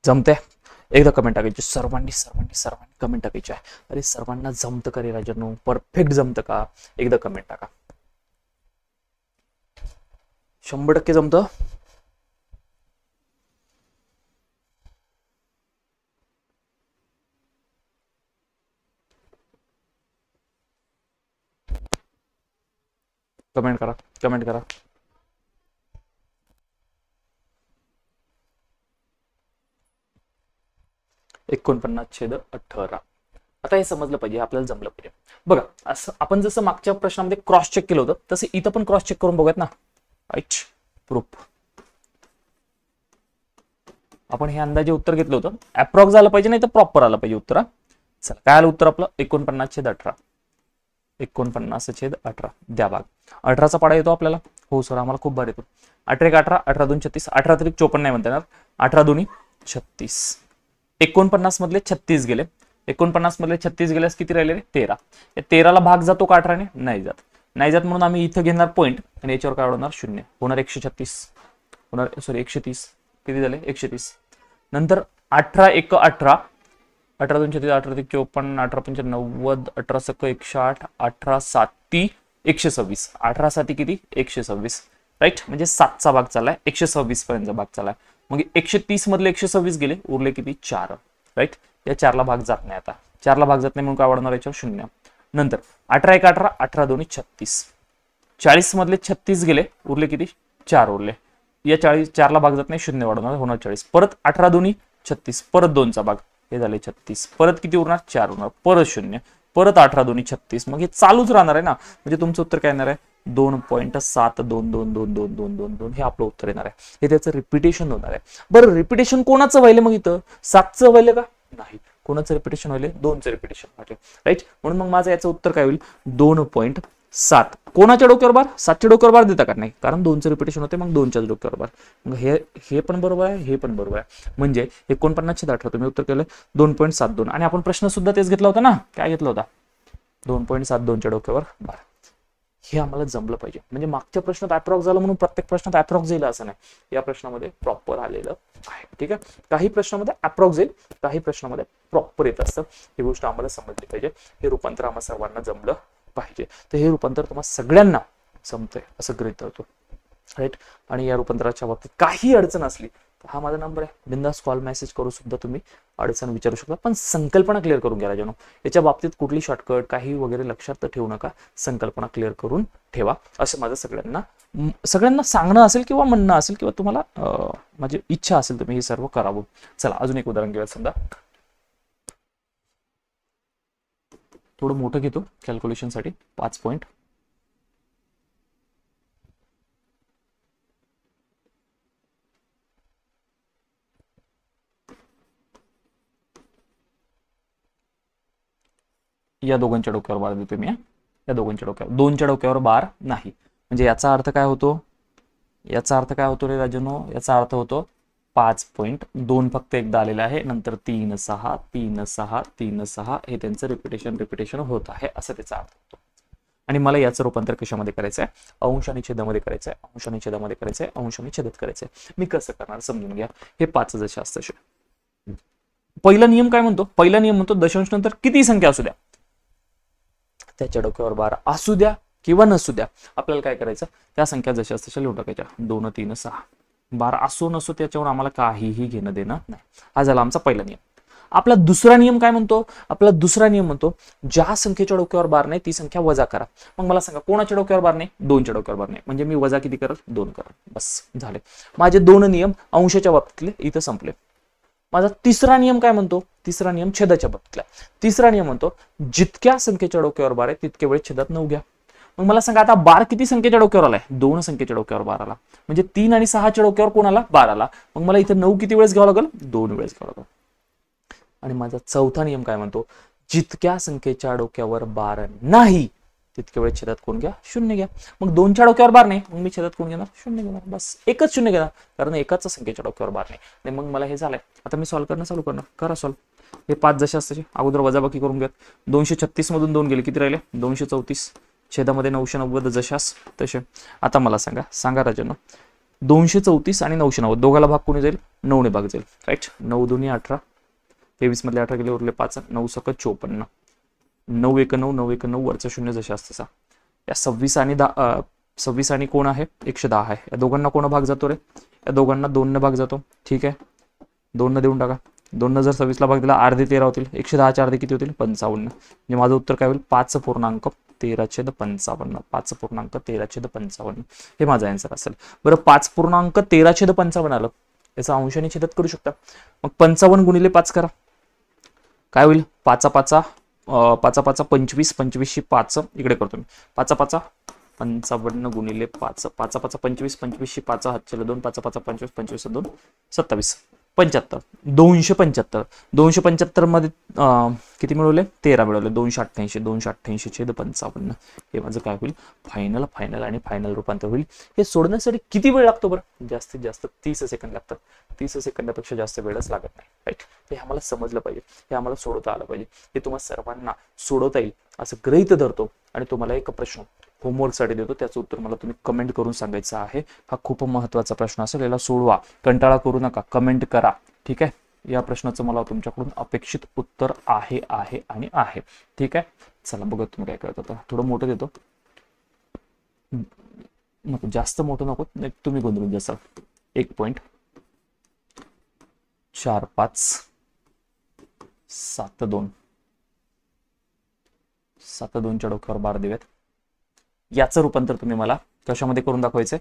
जमते? एकदा कमेंट टाकायची. सर्वांनी कमेंट टाकायची आहे. अरे सर्वांना जमतं का रे राजांनो? परफेक्ट जमतं का? एकदा कमेंट टाका. 100% जमतं. कमेंट करा, कमेंट करा. (49/18). आता हे समजलं पाहिजे, आपल्याला जमलं पाहिजे. बघा, असं आपण जसं मागच्या प्रश्नामध्ये क्रॉस चेक केलं होतं तसं इथं पण क्रॉस चेक करून बघूयात ना. राईट. प्रूफ. आपण हे अंदाजे उत्तर घेतलं होतं. अप्रॉक्स आलं पाहिजे, नाही तर प्रॉपर आलं पाहिजे उत्तर. चला काय आलं उत्तर आपलं? 49/18. 49/18 द्या भाग. 18चा पाडा येतो आपल्याला. हो सर, आम्हाला खूप भारी येतो. 18 1 18, 18 2 36, 18 3 54 नाही म्हणता येणार. 18 2 36. 49 मधले 36 गेले. 49 मधले 36 गेल्यास किती राहिले? 13. या 13ला भाग जातो का 18ने? नाही जात. नाही जात म्हणून आम्ही इथं घेणार पॉईंट आणि याच्यावर काय होणार? 0 होणार. 136 होणार. सॉरी 130. किती झाले? 130. नंतर 18 1 18, 18 2 36, 18 3 54, 18 5 90, 18 6 108, 18 7 126. 18 7 किती? 126. राईट. म्हणजे 7चा भाग चाललाय, 126 पर्यंतचा भाग चाललाय. मग 130 मधले 126 गेले, उरले किती? 4. राईट. या 4ला भाग जात नाही. आता 4ला भाग जात नाही म्हणून काय वाढणार याच्यावर? 0. नंतर 18 1 18, 18 2 36. 40 मधले 36 गेले, उरले किती? 4 उरले. या 4ला भाग जात नाही, 0 वाढवणार, होणार 40. परत 18 2 36, परत 2चा भाग, हे झाले 36. परत किती उरणार? 4 उरणार. परत 0, परत 18 2 36. मग हे चालूच राहणार आहे ना. म्हणजे तुमचं उत्तर काय येणार आहे? 2.722222222 हे आपलं उत्तर येणार आहे. हे त्याचं रिपिटेशन होणार आहे. बरं, रिपिटेशन कोणाचं व्हायला? मग इथं 7चं व्हायला का? नाही. कोणाचं रिपिटेशन व्हायला? 2चं रिपिटेशन व्हायला. राईट. म्हणून मग माझं याचं उत्तर काय होईल? 2.7. कोणाच्या डोक्यावर बार? 7च्या डोक्यावर बार देता का? नाही, कारण 2चं रिपिटेशन होते, मग 2च्याच डोक्यावर बार. मग हे पण बरोबर आहे, हे पण बरोबर आहे. म्हणजे 49/18 तुम्ही उत्तर केलं 2.72. आणि आपण प्रश्न सुद्धा तेच घेतला होता ना. काय घेतला होता? 2.72च्या डोक्यावर बार. हे आम्हाला जमलं पाहिजे. म्हणजे मागच्या प्रश्नात अप्रॉक्स झालं म्हणून प्रत्येक प्रश्नात अप्रॉक्स जाईल असं नाही. या प्रश्नामध्ये प्रॉपर आलेलं आहे. ठीक आहे. काही प्रश्नामध्ये अप्रॉक्स जाईल, काही प्रश्नामध्ये प्रॉपर येत असतं. ही गोष्ट आम्हाला समजली पाहिजे. हे रूपांतर आम्हाला सर्वांना जमलं पाहिजे. तर हे रूपांतर तुम्हाला सगळ्यांना जमतंय असं गृहीत धरतो. राईट. आणि या रूपांतराच्या बाबतीत काही अडचण असली तर हा माझा नंबर आहे. बिंदास कॉल मेसेज करू सुद्धा तुम्ही अडचण विचारू शकता. पण संकल्पना क्लिअर करून घ्या राजानो. याच्या बाबतीत कुठली शॉर्टकट काही वगैरे लक्षात तर ठेवू नका. संकल्पना क्लिअर करून ठेवा असं माझं सगळ्यांना सांगणं असेल किंवा म्हणणं असेल किंवा तुम्हाला माझी इच्छा असेल तुम्ही हे सर्व करावं. चला अजून एक उदाहरण घेऊया. समजा थोडं मोठं घेतो कॅल्क्युलेशन साठी. 5 पॉईंट. या दोघांच्या डोक्यावर बार देतो मी. या दोघांच्या डोक्यावर, 2च्या डोक्यावर बार नाही. म्हणजे याचा अर्थ काय होतो, याचा अर्थ काय होतो रे राजनो, याचा अर्थ होतो 5.2 फक्त एकदा आलेला आहे, नंतर 3 6 3 6 3 6 हे त्यांचं रिपिटेशन होत आहे, असं त्याचा अर्थ होतो. आणि मला याचं रूपांतर कशामध्ये करायचं आहे, अंश आणि छेदामध्ये करायचं आहे, अंश आणि छेदामध्ये करायचं आहे, अंश आणि छेदात करायचं आहे. मी कसं करणार समजून घ्या. हे 5 जसे असते. पहिला नियम काय म्हणतो, पहिला नियम म्हणतो दशांश नंतर किती संख्या असू द्या, त्याच्या डोक्यावर 12 असू द्या किंवा नसू द्या, आपल्याला काय करायचं, त्या संख्या जशा तशा लिहून टाकायच्या. 2 3 6 12 असो नसो त्याच्यावर आम्हाला काहीही घेणं देणं नाही. हा झाला आमचा पहिला नियम. आपला दुसरा नियम काय म्हणतो, आपला दुसरा नियम म्हणतो ज्या संख्येच्या डोक्यावर बार नाही ती संख्या वजा करा. मग मला सांगा कोणाच्या डोक्यावर बार नाही, 2च्या डोक्यावर बार नाही, म्हणजे मी वजा किती करत, 2 करत. बस झाले माझे 2 नियम अंशाच्या बाबतीतले इथं संपले. माझा तिसरा नियम काय म्हणतो, तिसरा नियम छेदाच्या बाबतीतला. तिसरा नियम म्हणतो जितक्या संख्येच्या डोक्यावर बार आहे तितके वेळ छेदात 9 घ्या. मग मला सांगा आता बार किती संख्येच्या डोक्यावर आलाय, 2 संख्येच्या डोक्यावर बार आला, म्हणजे 3 आणि 6च्या डोक्यावर कोण आला, 12 आला. मग मला इथे 9 किती वेळेस घ्यावं लागेल, 2 वेळेस घ्यावं लागेल. आणि माझा चौथा नियम काय म्हणतो, जितक्या संख्येच्या डोक्यावर बार नाही तितक्या वेळेस छेदात कोण घ्या, 0 घ्या. मग 2च्या डोक्यावर बार नाही, मग मी छेदात कोण घेणार, 0 घेणार. बस एकच 0 घेणार, कारण एकाच संख्येच्या डोक्यावर बार नाही. मग मला हे झालंय. आता मी सॉल्व्ह करणं चालू करणार. करा सॉल्व्ह. हे 5 जसे असते अगोदर वजाबाकी करून घ्या. 236 मधून 2 गेले, किती राहिले, 234. छेदामध्ये 990 जशास तसे. आता मला सांगा राजांनो, 234 आणि 990 दोघाला भाग कोणी जाईल, 9 ने भाग जाईल. राईट. 9 2 18, 23 मधले 18 गेले, उरले 5, 9 7 54, 9 1 9 9 1 9 वरचा 0 जशा असते. या 26 आणि 26 आणि कोण आहे, 110 आहे. या दोघांना कोण भाग जातो रे, या दोघांना 2 ने भाग जातो. ठीक आहे, 2 ने देऊन टाका. 2 ने जर 26 ला भाग दिला, अर्धे 13 होतील, 110 चे अर्धे किती होतील, 55. म्हणजे माझं उत्तर काय होईल, 5.13/55. 5.13/55 हे माझा आन्सर असेल. बरं 5.13/55 आलं, याचा अंश आणि छेदात करू शकता. मग 55 गुणिले 5 करा, काय होईल, 5 5 5 25, 25 5 इकडे करतो मी, 5 5 55 गुणिले 5, 5 5 25, 25 5 हातचे 2, 5 5 25, 25 2 27, 75, 275. 275 मध्ये किती मिळवले, 13 मिळवले. 288, 288/55 हे माझं काय होईल, फायनल आणि फायनल रूपांतर होईल. हे सोडण्यासाठी किती वेळ लागतो बरं, जास्तीत जास्त 30 सेकंद लागतात. 30 सेकंदापेक्षा जास्त वेळच लागत नाही. राईट. हे आम्हाला समजलं पाहिजे, हे आम्हाला सोडवता आलं पाहिजे. हे तुम्हाला सर्वांना सोडवता येईल असं गृहीत धरतो आणि तुम्हाला एक प्रश्न होमवर्कसाठी देतो, त्याचं उत्तर मला तुम्ही कमेंट करून सांगायचं आहे. हा खूप महत्त्वाचा प्रश्न असेल, याला सोडवा, कंटाळा करू नका, कमेंट करा. ठीक आहे. या प्रश्नाचं मला तुमच्याकडून अपेक्षित उत्तर आहे आणि आहे. ठीक आहे. चला बघा तुम्ही काय करत होता. थोडं मोठं देतो, नको जास्त मोठं नको, तुम्ही गोंधळून जासाल. 1.4572 7.2च्या डोक्यावर बार देऊयात. याचं रूपांतर तुम्ही मला कशामध्ये करून दाखवायचंय,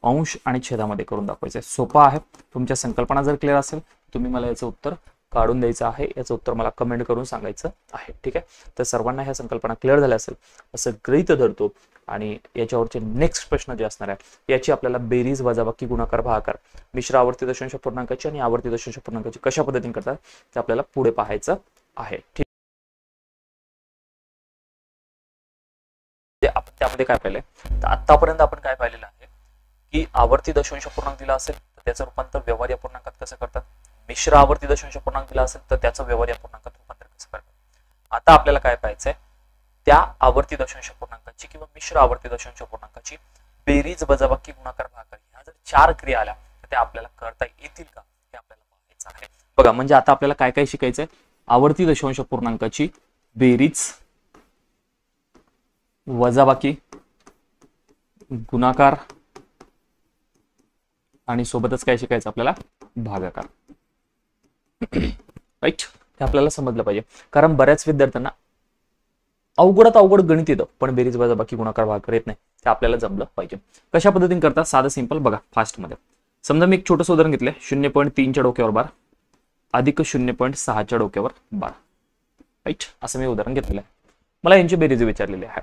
अंश आणि छेदामध्ये करून दाखवायचंय. सोपा आहे. तुमच्या संकल्पना जर क्लिअर असेल तुम्ही मला याचं उत्तर काढून द्यायचं आहे, याचं उत्तर मला कमेंट करून सांगायचं आहे. ठीक आहे. तर सर्वांना ह्या संकल्पना क्लिअर झाल्या असेल असं गृहीत धरतो आणि याच्यावरचे नेक्स्ट प्रश्न जे असणार आहे याची आपल्याला बेरीज वजाबाकी गुणाकार भागाकार मिश्र आवर्ती दशांश पूर्णांकाची आणि आवर्ती दशांश पूर्णांकाची कशा पद्धतीने करतात ते आपल्याला पुढे पाहायचं आहे. ठीक. त्यामध्ये काय पाहिलंय, तर आतापर्यंत आपण काय पाहिलेलं आहे की आवर्ती दशांश पूर्णांक दिला असेल तर त्याचं रूपांतर व्यवहार्य पूर्णांकात कसं करतात, मिश्र आवर्ती दशांश पूर्णांक दिला असेल तर त्याचं व्यवहार्य पूर्णांकात रूपांतर कसं करतात. आता आपल्याला काय पाहायचंय, त्या आवर्ती दशांश पूर्णांकाची किंवा मिश्र आवर्ती दशांश पूर्णांकाची बेरीज वजाबाकी गुणाकार भागाकार ह्या जर 4 क्रिया आल्या तर त्या आपल्याला करता येतील का हे आपल्याला पाहायचं आहे. बघा म्हणजे आता आपल्याला काय काय शिकायचंय, आवर्ती दशांश पूर्णांकाची बेरीज वजाबाकी गुणाकार आणि सोबतच काय शिकायचं आपल्याला, भागाकार. राईट. हे आपल्याला समजलं पाहिजे, कारण बऱ्याच विद्यार्थ्यांना अवघडात अवघड गणित येतं पण बेरीज वजाबाकी गुणाकार भागाकार येत नाही. ते आपल्याला जमलं पाहिजे. कशा पद्धतीने करतात, साधं सिंपल बघा. फास्ट मध्ये समजा मी एक छोटं उदाहरण घेतलंय, 0.3च्या डोक्यावर बार अधिक 0.6च्या डोक्यावर बार. राईट. असं मी उदाहरण घेतलेलं आहे. मला यांची बेरीज विचारलेली आहे.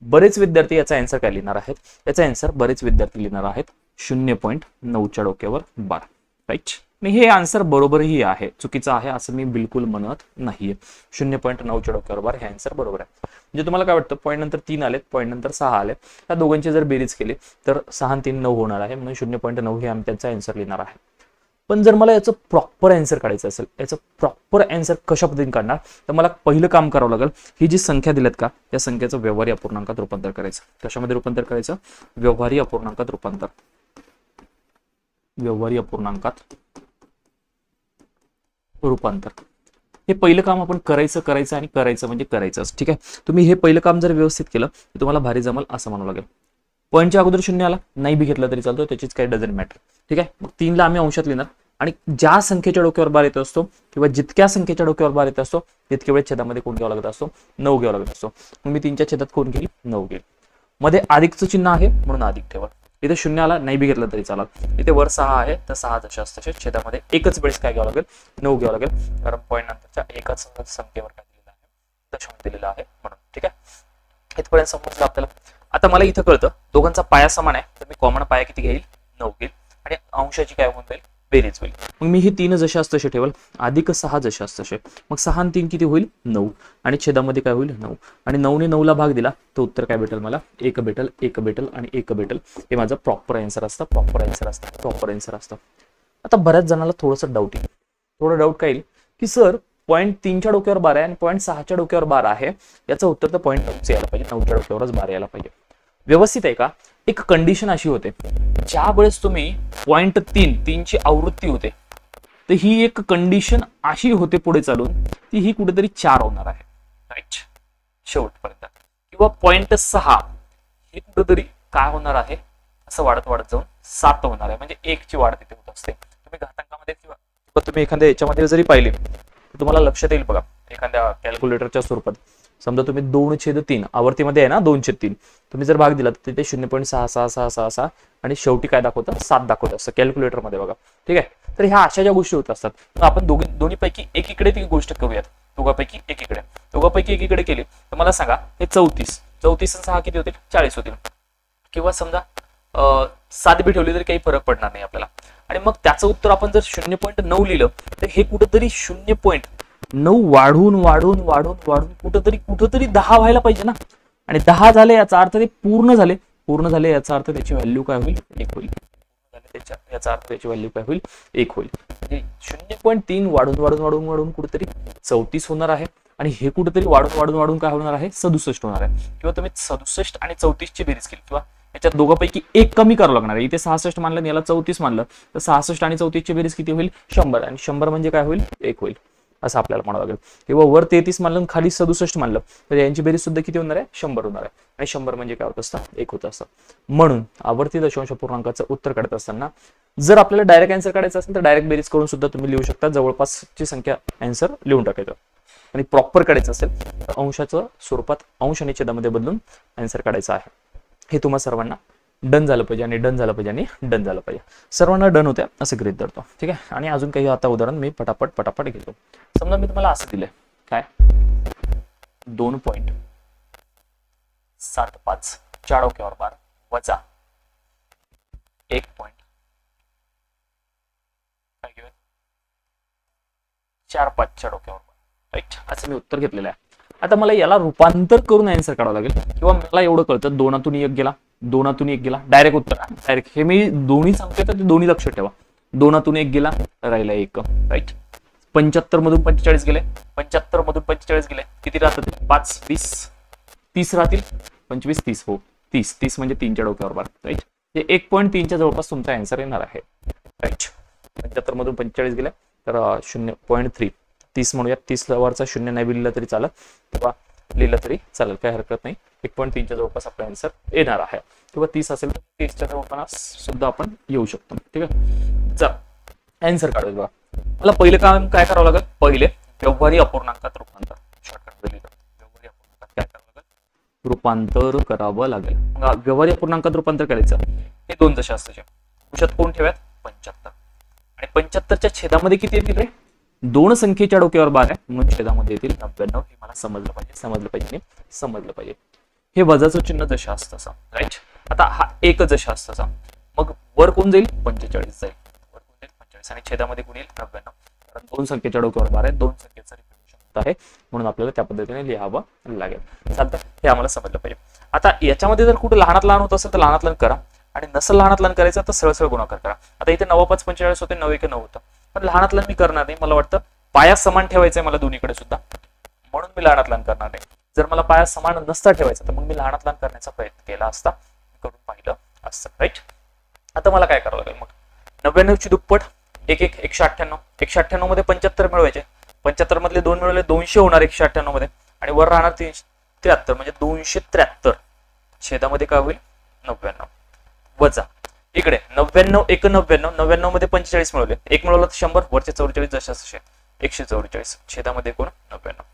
बरेच विद्यार्थी याचा आन्सर काय लिहिणार आहेत, याचा आन्सर बरेच विद्यार्थी लिहिणार आहेत 0.9च्या डोक्यावर बार. राईट. मी हे आन्सर बरोबरही आहे, चुकीचं आहे असं मी बिलकुल म्हणत नाहीये. 0.9च्या डोक्यावर बार हे आन्सर बरोबर आहे. म्हणजे तुम्हाला काय वाटतं, पॉईंट नंतर 3 आलेत, पॉईंट नंतर 6 आले, त्या दोघांची जर बेरीज केली तर 6 आणि 3 9 होणार आहे, म्हणून 0.9 हे आम्ही त्यांचा आन्सर लिहिणार आहे. पण जर मला याचं प्रॉपर आन्सर काढायचं असेल, याचं प्रॉपर आन्सर कशा पद्धतीने काढणार, तर मला पहिलं काम करावं लागेल, ही जी संख्या दिल्यात का या संख्येचं व्यवहारी अपूर्णांकात रूपांतर करायचं. कशामध्ये रूपांतर करायचं? व्यवहारी अपूर्णांकात रूपांतर. व्यवहारी अपूर्णांकात रूपांतर हे पहिलं काम आपण करायचं आणि करायचं म्हणजे करायचंच. ठीक आहे, तुम्ही हे पहिलं काम जर व्यवस्थित केलं तर तुम्हाला भारी जमल असं म्हणावं लागेल. पॉईंटच्या अगोदर 0 आला नाही बी घेतला तरी चालतो, त्याचीच काही डझंट मॅटर. ठीक आहे, मग 3 ला आम्ही अंशात लिहिणार आणि ज्या संख्येच्या डोक्यावर बार येत असतो किंवा जितक्या संख्येच्या डोक्यावर बार येत असतो तितके वेळ छेदामध्ये कोण घ्यावा लागत असतो? 9 घ्यावा लागत असतो. मग मी 3च्या छेदात कोण घेईल? 9 घेईल. मध्ये अधिकचं चिन्ह आहे म्हणून अधिक ठेवा. इथे 0 आला नाही बी घेतला तरी चालत. इथे वर 6 आहे तर 6 जशास तसे छेदामध्ये एकच वेळेस काय घ्यावं लागेल? 9 घ्यावं लागेल, कारण पॉईंट नंतरच्या एकाच संख्येवर काय दिलेलं आहे? दशांश दिलेला आहे म्हणून. ठीक आहे, इथपर्यंत समजलं आपल्याला. आता मला इथं कळतं दोघांचा पाया समान आहे, तर मी कॉमन पाया किती घेईल? 9 घेईल आणि अंशाची काय होऊन जाईल? बेरीज होईल. मग मी हे 3 जशास तसे ठेवल, अधिक 6 जशास तसे. मग 6 आणि 3 किती होईल? 9 आणि छेदामध्ये काय होईल? 9 आणि 9 ने 9 ला भाग दिला तर उत्तर काय भेटेल मला? 1 भेटेल, 1 भेटेल आणि 1 भेटेल. हे माझं प्रॉपर आन्सर असतं, प्रॉपर आन्सर असतं, प्रॉपर आन्सर असतं. आता बऱ्याच जणांना थोडंसं डाऊट येईल, थोडं डाऊट काय येईल की सर पॉईंट 3च्या डोक्यावर 12 आहे आणि पॉईंट 6च्या डोक्यावर 12 आहे, याचं उत्तर तर पॉईंट 9चं यायला पाहिजे, 9च्या डोक्यावरच 12 यायला पाहिजे. व्यवस्थित आहे का? एक कंडिशन अशी होते, ज्या वेळेस तुम्ही पॉईंट 3ची आवृत्ती होते तर ही एक कंडिशन अशी होते पुढे चालून ती ही कुठेतरी 4 होणार आहे, राईट, शेवटपर्यंत. किंवा पॉईंट 6 हे कुठेतरी काय होणार आहे? असं वाढत वाढत जाऊन 7 होणार आहे, म्हणजे 1 ची वाढ तिथे होत असते. तुम्ही घातांकामध्ये किंवा तुम्ही एखाद्या याच्यामध्ये जरी पाहिले तर तुम्हाला लक्षात येईल बघा, एखाद्या कॅल्क्युलेटरच्या स्वरूपात समजा तुम्ही 2/3 आवर्तीमध्ये आहे ना, 2/3 तुम्ही जर भाग दिला तर तिथे 0.6666 आणि शेवटी काय दाखवतं? 7 दाखवतं असं कॅल्क्युलेटरमध्ये बघा. ठीक आहे, तर ह्या अशा ज्या गोष्टी होत असतात, तर आपण दोन्हीपैकी एकीकडे ती गोष्ट करूयात. दोघांपैकी एकीकडे केली तर मला सांगा, हे 34 आणि 6 किती होतील? 40 होतील. किंवा समजा 7 बी ठेवली तरी काही फरक पडणार नाही आपल्याला. आणि मग त्याचं उत्तर आपण जर 0.9 लिहिलं तर हे कुठेतरी 0.9 वाढून कुठेतरी 10 व्हायला पाहिजे ना. आणि 10 झाले याचा अर्थ ते पूर्ण झाले याचा अर्थ त्याची व्हॅल्यू काय होईल? 1 होईल. याचा अर्थ त्याची व्हॅल्यू काय होईल? 1 होईल. म्हणजे 0.3 वाढून कुठेतरी 34 होणार आहे आणि हे कुठेतरी वाढून काय होणार आहे? 67 होणार आहे. किंवा तुम्ही 67 आणि 34 ची बेरीज केली किंवा याच्यात दोघांपैकी एक कमी करावं लागणार आहे. इथे 66 मानलं, याला 34 मानलं तर 66 आणि 34 ची बेरीज किती होईल? 100 आणि 100 म्हणजे काय होईल? 1 होईल असं आपल्याला म्हणावं लागेल. किंवा वर 33 मानलं खाली 67 मानलं तर यांची बेरीज सुद्धा किती होणार आहे? 100 होणार आहे. आणि 100 म्हणजे काय होत असतं? 1 होत असतं. म्हणून आवर्ती दशांश पूर्णांकाचं उत्तर काढत असताना जर आपल्याला डायरेक्ट आन्सर काढायचं असेल तर डायरेक्ट बेरीज करून सुद्धा तुम्ही लिहू शकता, जवळपासची संख्या आन्सर लिहून टाकायचं. आणि प्रॉपर काढायचं असेल तर अंशाचं स्वरूपात अंश आणि छेदामध्ये बदलून आन्सर काढायचं आहे. हे तुम्हा सर्वांना डन झालं पाहिजे आणि डन झालं पाहिजे. सर्वांना डन होत्या असं गृहीत धरतो. ठीक आहे, आणि अजून काही आता उदाहरण मी पटापट घेतो. समजा मी तुम्हाला असं दिलंय काय, 2.75 च्या डोक्यावर बार वजा 1.45 च्या डोक्यावर बार, राईट, असं मी उत्तर घेतलेलं आहे. आता मला याला रूपांतर करून आन्सर काढावं लागेल. किंवा मला एवढं कळतं 2तून 1 गेला डायरेक्ट उत्तर. डायरेक्ट हे मी दोन्ही सांगतोय तर ते दोन्ही लक्षात ठेवा. 2तून 1 गेला राहिला 1, राईट. 75 मधून 45 गेले, 75 मधून 45 गेले, किती राहतात? 5 20 30 राहतील. 25 30 हो 30 म्हणजे 3च्या डोक्यावर बार, राईट. हे 1.3च्या जवळपास तुमचा आन्सर येणार आहे, राईट. 75 मधून 45 गेले तर 0.3 30 म्हणूया. 30 वरचा 0 नाही लिहिलं तरी चालत किंवा लिहिलं तरी चालेल, काही हरकत नाही. 1.3च्या जवळपास आपला आन्सर येणार आहे. किंवा 30 असेल तर 30च्या जवळपास सुद्धा आपण येऊ शकतो. ठीक आहे, चला आन्सर काढूया बघा. मला पहिलं काम काय करावं लागेल? पहिले व्यवहारी अपूर्णांकात रूपांतर. शॉर्टकट व्यवहारी अपूर्णांकात काय करावं लागेल? रूपांतर करावं लागेल. मग व्यवहारी अपूर्णांकात रूपांतर करायचं हे 2 दशांशाचे अंशात कोण ठेवूयात? 75. आणि 75च्या छेदामध्ये किती येतील रे? 2 संख्येच्या डोक्यावर बार आहे म्हणून छेदामध्ये येतील 99. हे मला समजलं पाहिजे. हे वजाचं चिन्ह जशा असतं तसं, राईट. आता हा एक जशा असतं तसा, मग वर कोण जाईल? 45 जाईल. वर कोण जाईल? 45 आणि छेदामध्ये कोण येईल 99, कारण दोन संख्येच्या डोक्यावर बार आहे, दोन संख्येचा रिप्रेझेंटेशन आहे, म्हणून आपल्याला त्या पद्धतीने लिहावं लागेल. चालतं, हे आम्हाला समजलं पाहिजे. आता याच्यामध्ये जर कुठे लहानात लहान होत असेल तर लहानात लहान करा, आणि नसल लहानात लहान करायचं तर सरळ सरळ गुणाकार करा. आता इथे 9 5 45 होते, 9 1 9 होतं, पण लहानात लहान मी करणार नाही. मला वाटतं पाया समान ठेवायचा आहे मला दोन्हीकडे सुद्धा, म्हणून मी लहानात लहान करणार नाही. जर मला पाया समान नसता ठेवायचा तर मग मी लहानात लहान करण्याचा प्रयत्न केला असता, करून पाहिलं असतं. राईट, आता मला काय करावं लागेल मग, 99 ची दुप्पट 1 1 198, 198 मध्ये 75 मिळवायचे, 75 मधले 2 मिळवले 200 होणार 198 मध्ये, आणि वर राहणार 373 म्हणजे 273. छेदामध्ये काय होईल 99 वजा इकडे 99 1 99, 99 मध्ये 45 मिळवले, 1 मिळवलं तर 100, वरचे 44 जशाचे 144, छेदामध्ये कोण 99.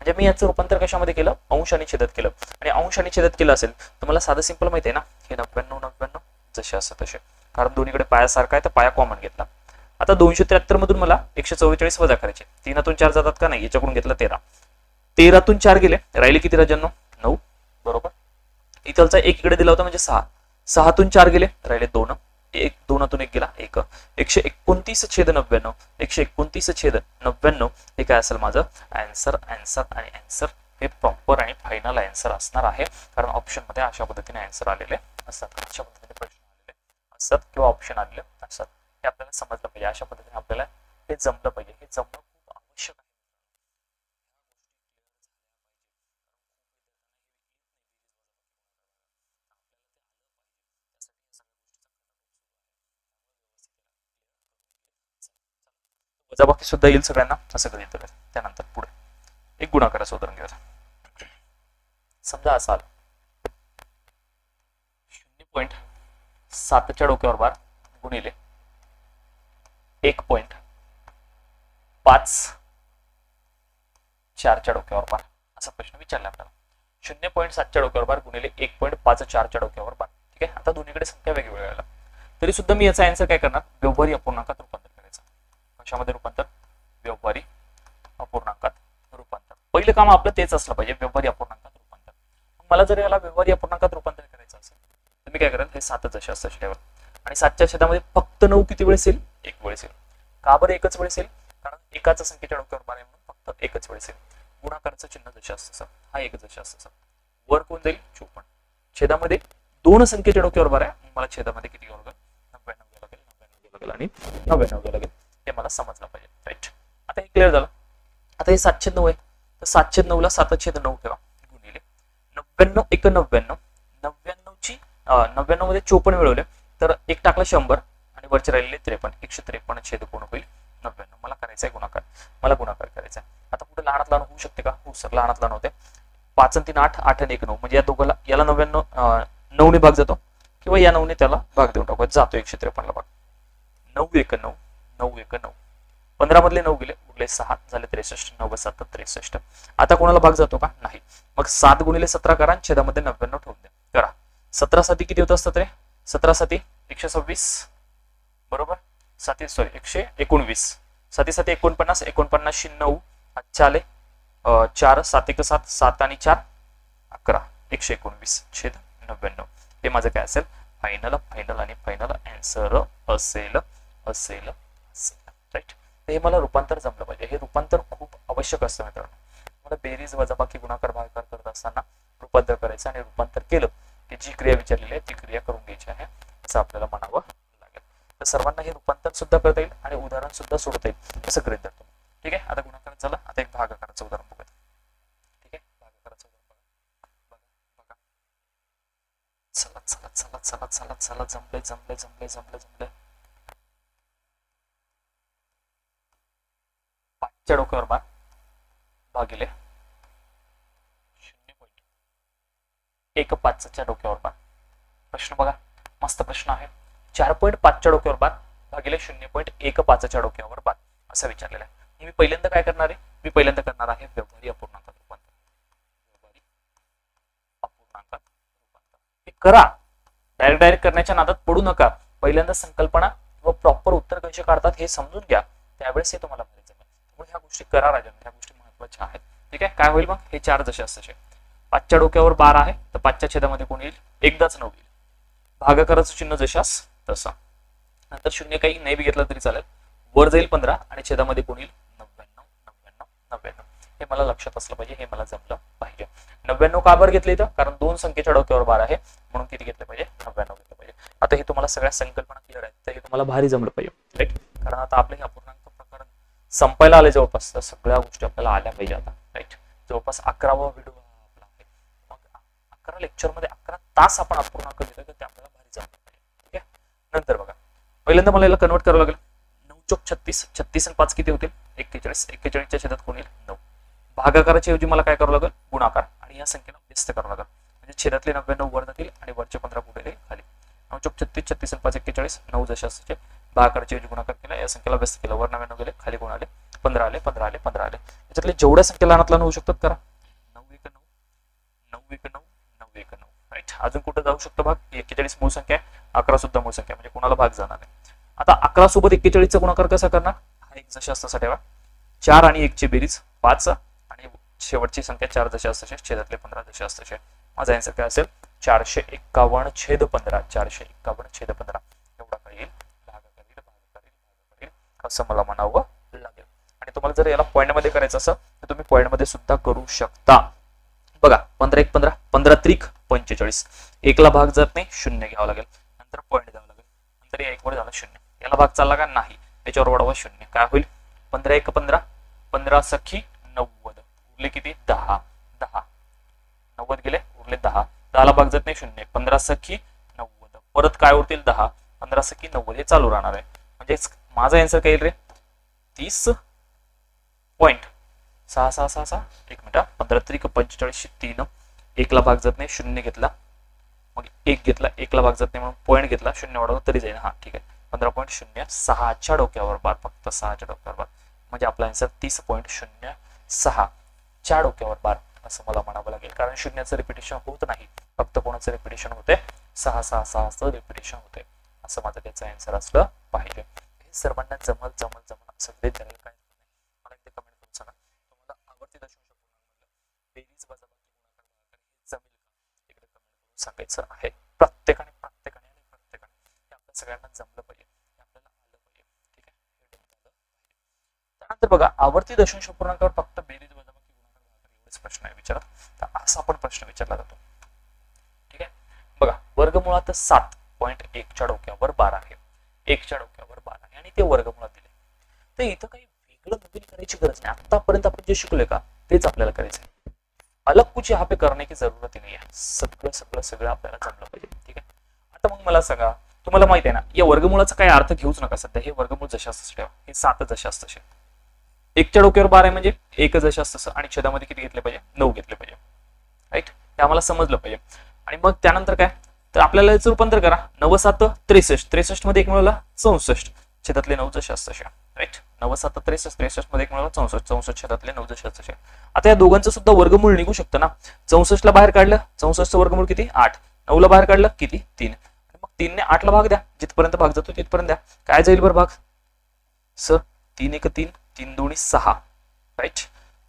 म्हणजे मी याचं रूपांतर कशामध्ये केलं, अंश आणि छेदात केलं. आणि अंश आणि छेदात केलं असेल तर मला साधं सिंपल माहिती आहे ना, हे 99 99 जसे असं तसे, कारण दोन्हीकडे पाया सारखा आहे तर पाया कॉमन घेतला. आता 273 मधून मला 144 वजा करायचे, 3तून 4 जातात का नाही, याच्याकडून घेतलं 13, 13तून 4 गेले, राहिले किती राजांनो 9, बरोबर. इथलचा 1 इकडे दिला होता म्हणजे 6, 6तून 4 गेले, राहिले 2, 1 2तून 1 गेला 1, 129 छेद 99, 129 छेद 99 हे काय असेल माझं आन्सर. आन्सर आणि आन्सर हे प्रॉपर आणि फायनल आन्सर असणार आहे, कारण ऑप्शन मध्ये अशा पद्धतीने आन्सर आलेले असतात, अशा पद्धतीने प्रश्न आलेले असतात किंवा ऑप्शन आलेले असतात. हे आपल्याला समजलं पाहिजे, अशा पद्धतीने आपल्याला हे जमलं पाहिजे, हे जमणं खूप आवश्यक आहे. वजाबाकी सुद्धा येईल सगळ्यांना, असं कधी तर त्यानंतर पुढे एक गुणाकाराचं उदाहरण घेऊया. समजा असा आला 0.7च्या डोक्यावर बार गुणिले 1.54च्या डोक्यावर बार, असा प्रश्न विचारला आपल्याला. 0.7च्या डोक्यावर बार गुणिले 1.54च्या डोक्यावर बार. ठीक आहे, आता दोन्हीकडे संख्या वेगवेगळ्या, तरी सुद्धा मी याचा आन्सर काय करणार, व्यवहारी अपूर्णांकात रूपांतर करायचं. कशामध्ये रूपांतर, व्यवहारी अपूर्णांकात रूपांतर. पहिलं काम आपलं तेच असलं पाहिजे, व्यवहारी अपूर्णांकात रूपांतर. मला जर याला व्यवहारी अपूर्णांकात रूपांतर करायचं असेल तर मी काय करेन, हे 7 जसे असतं ठेवा, आणि 7च्या छेदामध्ये फक्त 9 किती वेळेस येईल, 1 वेळेस येईल. का बरं एकच वेळेस येईल, कारण एकाच संख्येच्या डोक्यावर बार आहे म्हणून फक्त एकच वेळेस येईल. गुणाकाराचं चिन्ह जसे असतं हा एक जसे असतं, वर कोण जाईल 54, छेदामध्ये 2 संख्येच्या डोक्यावर बार आहे, मला छेदामध्ये किती घ्यावं लागेल 99 घ्यावं लागेल, 99 घ्यावं लागेल आणि 99 घ्यावं लागेल. हे मला समजलं पाहिजे. राईट, आता हे क्लिअर झालं. आता हे 7/9 आहे, तर 7/9 ला 7/9 ठेवा गुणिले 99 1 99, 99 मध्ये 54 मिळवले तर एक टाकला 100 आणि वरचे राहिलेले 53, 153 छेद कोण होईल 99. मला करायचा आहे गुणाकार, मला गुणाकार करायचा आहे. आता पुढे लहानात लहान होऊ शकते का, हो सर लहानात लहान होते. 5 आणि 3 8, 8 आणि 1 9, म्हणजे या दोघाला याला 99 9 ने भाग जातो, किंवा या 9 ने त्याला भाग देऊन टाकू, जातो 153 ला भाग. 9 1 9, 9 1 9, 15 मधले 9 गेले, उरले 6 झाले 63, 9 7 63. आता कोणाला भाग जातो का, नाही. मग 7 गुणिले 17 करा आणि छेदामध्ये 99 ठेवून द्या. करा 17 साती किती होत असतात रे, 17 साती 126, बरोबर. 119, 7 7 49, 49 9 आले 4 7 1 7, 7 आणि 4 11, 119 छेद 99. हे माझं काय असेल, फायनल फायनल आणि फायनल आन्सर असेल असेल असेल. राईट, हे मला रूपांतर जमलं पाहिजे. हे रूपांतर खूप आवश्यक असतं मित्रांनो. मला बेरीज वजाबाकी गुणाकार भागाकार करत असताना रूपांतर करायचं, आणि रूपांतर केलं की जी क्रिया विचारलेली आहे ती क्रिया करून घ्यायची आहे, असं आपल्याला म्हणावं लागेल. तर सर्वांना हे रूपांतर सुद्धा करता येईल आणि उदाहरण सुद्धा सोडता येईल, असं गृहीत धरतो. ठीक आहे, आता गुणाकार झालं, आता एक भागाकाराचं उदाहरण बघूया. ठीक आहे, भागाकाराचं उदाहरण बघा बघा. चला चला चला चला चला चला, जमले जमले जमले जमले जमले. 5च्या डोक्यावर बार भागिले 0.15च्या डोक्यावर बार. प्रश्न बघा, मस्त प्रश्न आहे. 4.5च्या डोक्यावर बार भागिले 0.15च्या डोक्यावर बार असं विचारलेलं आहे. मी पहिल्यांदा काय करणार आहे, मी पहिल्यांदा करणार आहे व्यवहारी अपूर्णांकात रूपांतर. व्यवहारी अपूर्णांकात रूपांतर हे करा, डायरेक्ट करण्याच्या नादात पडू नका. पहिल्यांदा संकल्पना व प्रॉपर उत्तर कसे काढतात हे समजून घ्या, त्यावेळेस हे तुम्हाला माहिती जमेल. त्यामुळे ह्या गोष्टी करा राजन, ह्या गोष्टी महत्वाच्या आहेत. ठीक आहे, काय होईल मग, हे 4 जसे असते. 5च्या डोक्यावर 12 आहे, तर 5च्या छेदामध्ये कोण येईल, एकदाच 9 येईल. भागाकाराचं चिन्ह जशास तसा, नंतर 0 काही नाही बी घेतलं तरी चालेल. वर जाईल 15 आणि छेदामध्ये कोण येईल 99 99 99. हे मला लक्षात असलं पाहिजे, हे मला जमलं पाहिजे. 99 का बरं घेतलं इथं, कारण दोन संख्येच्या डोक्यावर 12 आहे म्हणून किती घेतलं पाहिजे 99 घेतलं पाहिजे. आता हे तुम्हाला सगळ्या संकल्पना क्लिअर आहेत, तर हे तुम्हाला भारी जमलं पाहिजे राईट. कारण आता आपले अपूर्णांक प्रकरण संपायला आले जवळपास, तर सगळ्या गोष्टी आपल्याला आल्या पाहिजे आता राईट. जवळपास 11वा व्हिडिओ आपला आहे. मग 11 लेक्चरमध्ये 11 तास आपण अपूर्णांक दिले, तर ते आपल्याला भारी जमलं पाहिजे. ठीक आहे. नंतर बघा, पहिल्यांदा मला याला कन्वर्ट करावं लागेल. 9 चोक 36, 36 आणि 5 किती होतील 41. 41च्या छेदात कोण येईल 9. भागाकाराच्या ऐवजी मला काय करावं लागेल गुणाकार, आणि या संख्येला व्यस्त करावं लागेल. म्हणजे छेदातले 99 वर जातील आणि वरचे 15 कुठे गेले खाली. 9 चोक 36, 36 आणि 5 41. 9 जसे असते भागाकाराच्या ऐवजी गुणाकार केला, या संख्येला व्यस्त केला, वर 99 गेले खाली कोण आले 15 आले 15 आले 15 आले. याच्यातले जेवढ्या संख्या लहानात लहान होऊ शकतात करा. 9 1 9 9 1 9 9 1 9 राईट. अजून कुठं जाऊ शकतो भाग. 41 मूळ संख्या आहे, 11 सुद्धा मूळ संख्या, म्हणजे कोणाला भाग जाणार नाही. आता 11 सोबत 41 चा गुणाकार कसा करणार. हा एक जशा असता ठेवा. 4 आणि 1 ची बेरीज 5 आणि शेवटची संख्या 4 जशा असते, छेदातले 15 जशा असते. माझा आन्सर काय असेल 451 छेद 15. 451 छेद 15 एवढा काय येईल. असं मला म्हणावं लागेल. आणि तुम्हाला जर याला पॉइंट मध्ये करायचं असेल तर तुम्ही पॉइंट मध्ये सुद्धा करू शकता. बघा 15 1 15 15 त्रिक 45. 1 ला भाग जात नाही, 0 घ्यावं लागेल, नंतर पॉइंट द्यावं लागेल, नंतर या 1 वर झाला 0. याला भाग चालला का नाही, याच्यावर वाढवा 0. काय होईल 15 1 15 15 सखी 90. उरले किती 10 10. 90 गेले उरले 10. 10 ला भाग जात नाही 0. 15 सखी 90. परत काय उरतील 10. 15 सखी 90. हे चालू राहणार आहे. म्हणजे माझा आन्सर काय येईल रे 30.666. एक मिनिट. 15 त्रिक 45 3. 1 ला भाग जात नाही, 0 घेतला, मग 1 घेतला, 1 ला भाग जात नाही म्हणून पॉईंट घेतला, 0 वाढवला तरी जाईल. हा ठीक आहे. 15.06 च्या डोक्यावर बार, फक्त 6 च्या डोक्यावर बार, म्हणजे आपला आन्सर 30.06 च्या डोक्यावर बार असं मला म्हणावं लागेल. कारण 0चं रिपिटेशन होत नाही, फक्त कोणाचं रिपिटेशन होते 6 6 6 चं रिपिटेशन होते. असं माझं त्याचं आन्सर असलं पाहिजे. हे सर्वांना जमल जमल जमल असं काय मला एकदा कमेंट करून सांगा. तुम्हाला आवर्ती दशांश पूर्णांक बेरीज वजाबाकी गुणाकार भागाकार हे जमेल का, इकडे कमेंट करून सांगायचं आहे. प्रत्येकाने हे आपल्या सगळ्यांना जमलं पाहिजे, हे आपल्याला आलं पाहिजे. ठीक आहे. त्यानंतर बघा आवर्ती दशांश पूर्णांकावर फक्त बेरीज वजाबाकी गुणाकार भागाकार एवढेच प्रश्न आहे विचारत. तर असा पण प्रश्न विचारला जातो. ठीक आहे. बघा वर्गमुळात 7.1 च्या डोक्यावर 12 आहे, 1 च्या डोक्यावर 12 आहे आणि ते वर्गमुळात दिले. तर इथं काही वेगळं नवीन करायची गरज नाही. आतापर्यंत आपण जे शिकलोय का तेच आपल्याला करायचं आहे. अलग कुछ यहाँ पे करने की जरूरत नहीं है. सगळं सगळं सगळं आपल्याला जमलं पाहिजे. ठीक आहे. आता मग मला सांगा, तुम्हाला माहित आहे ना या वर्गमुळाचा काय अर्थ घेऊच नका सध्या. हे वर्गमूळ जशा असतं ठेवा, हे 7 जशा असतं. 1 च्या डोक्यावर 12 आहे म्हणजे 1 जशा असतं आणि छेदामध्ये किती घेतले पाहिजे 9 घेतले पाहिजे. राईट. हे आम्हाला समजलं पाहिजे. आणि मग त्यानंतर काय, तर आपल्याला याचं रूपांतर करा. 9 7 63. 63 मध्ये 1 मिळवला 64. छेदातले 9 जशा असतं. राईट. 9 7 63. 63 मध्ये 1 मिळवला 64. 64 छेदातले 9 जशा असतं. आता या दोघांचं सुद्धा वर्गमूळ निघू शकतं ना. 64 ला बाहेर काढलं, 64 चं वर्गमूळ किती 8. 9 ला बाहेर काढलं किती 3. मग 3 ने 8 ला भाग द्या, जिथपर्यंत भाग जातो तिथपर्यंत द्या. काय जाईल बरं भाग सर 3 1 3 3 2 6. राईट.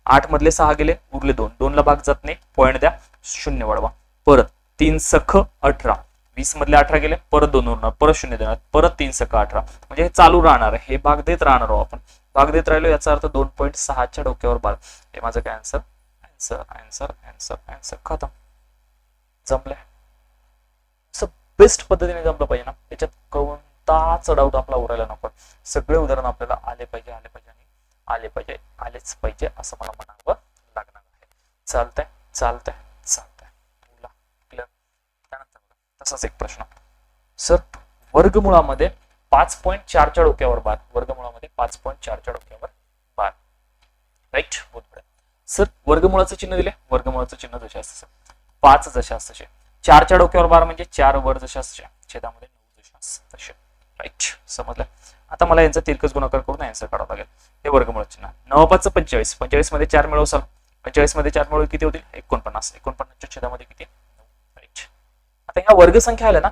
8 मधले 6 गेले उरले 2. 2 ला भाग जात नाही, पॉईंट द्या, 0 वाढवा. परत 3 सख 18. 20 मधले 18 गेले, परत 2 उरणार, परत 0 देणार, परत 3 सख 18. म्हणजे हे चालू राहणार आहे. हे भाग देत राहणार आहोत आपण. भाग देत राहिलो याचा अर्थ 2.6 च्या डोक्यावर 12. हे माझं काय answer answer answer answer answer खतम. जमलंय. असं बेस्ट पद्धतीने जमलं पाहिजे ना. त्याच्यात कोणताच डाऊट आपला उरायला नको. सगळे उदाहरण आपल्याला आले पाहिजे आणि आलेच पाहिजे असं मला म्हणावं लागणार आहे. चालतंय चालतंय चालतंय. त्यानंतर तसाच एक प्रश्न सर, वर्गमुळामध्ये 5.4 च्या डोक्यावर 12. वर्गमुळामध्ये 5.4 च्या डोक्यावर 12. राईट. सर वर्गमुळाचं चिन्ह दिले, वर्गमुळाचं चिन्ह जसे असतं 5 जसे असतं. 4 च्या डोक्यावर 12 म्हणजे 4 वर जसे असते, छेदामध्ये 9 जसे असतं. राईट. समजलं. आता मला यांचा तिरकस गुणाकार करून आन्सर काढावा लागेल. हे वर्गमूळ चिन्ह. 9 5 45. 45 मध्ये 4 मिळवसाल, 45 मध्ये 4 मिळवून किती होतील 49. 49 च्या छेदामध्ये किती 9. राईट. आता ह्या वर्गसंख्या आल्या ना,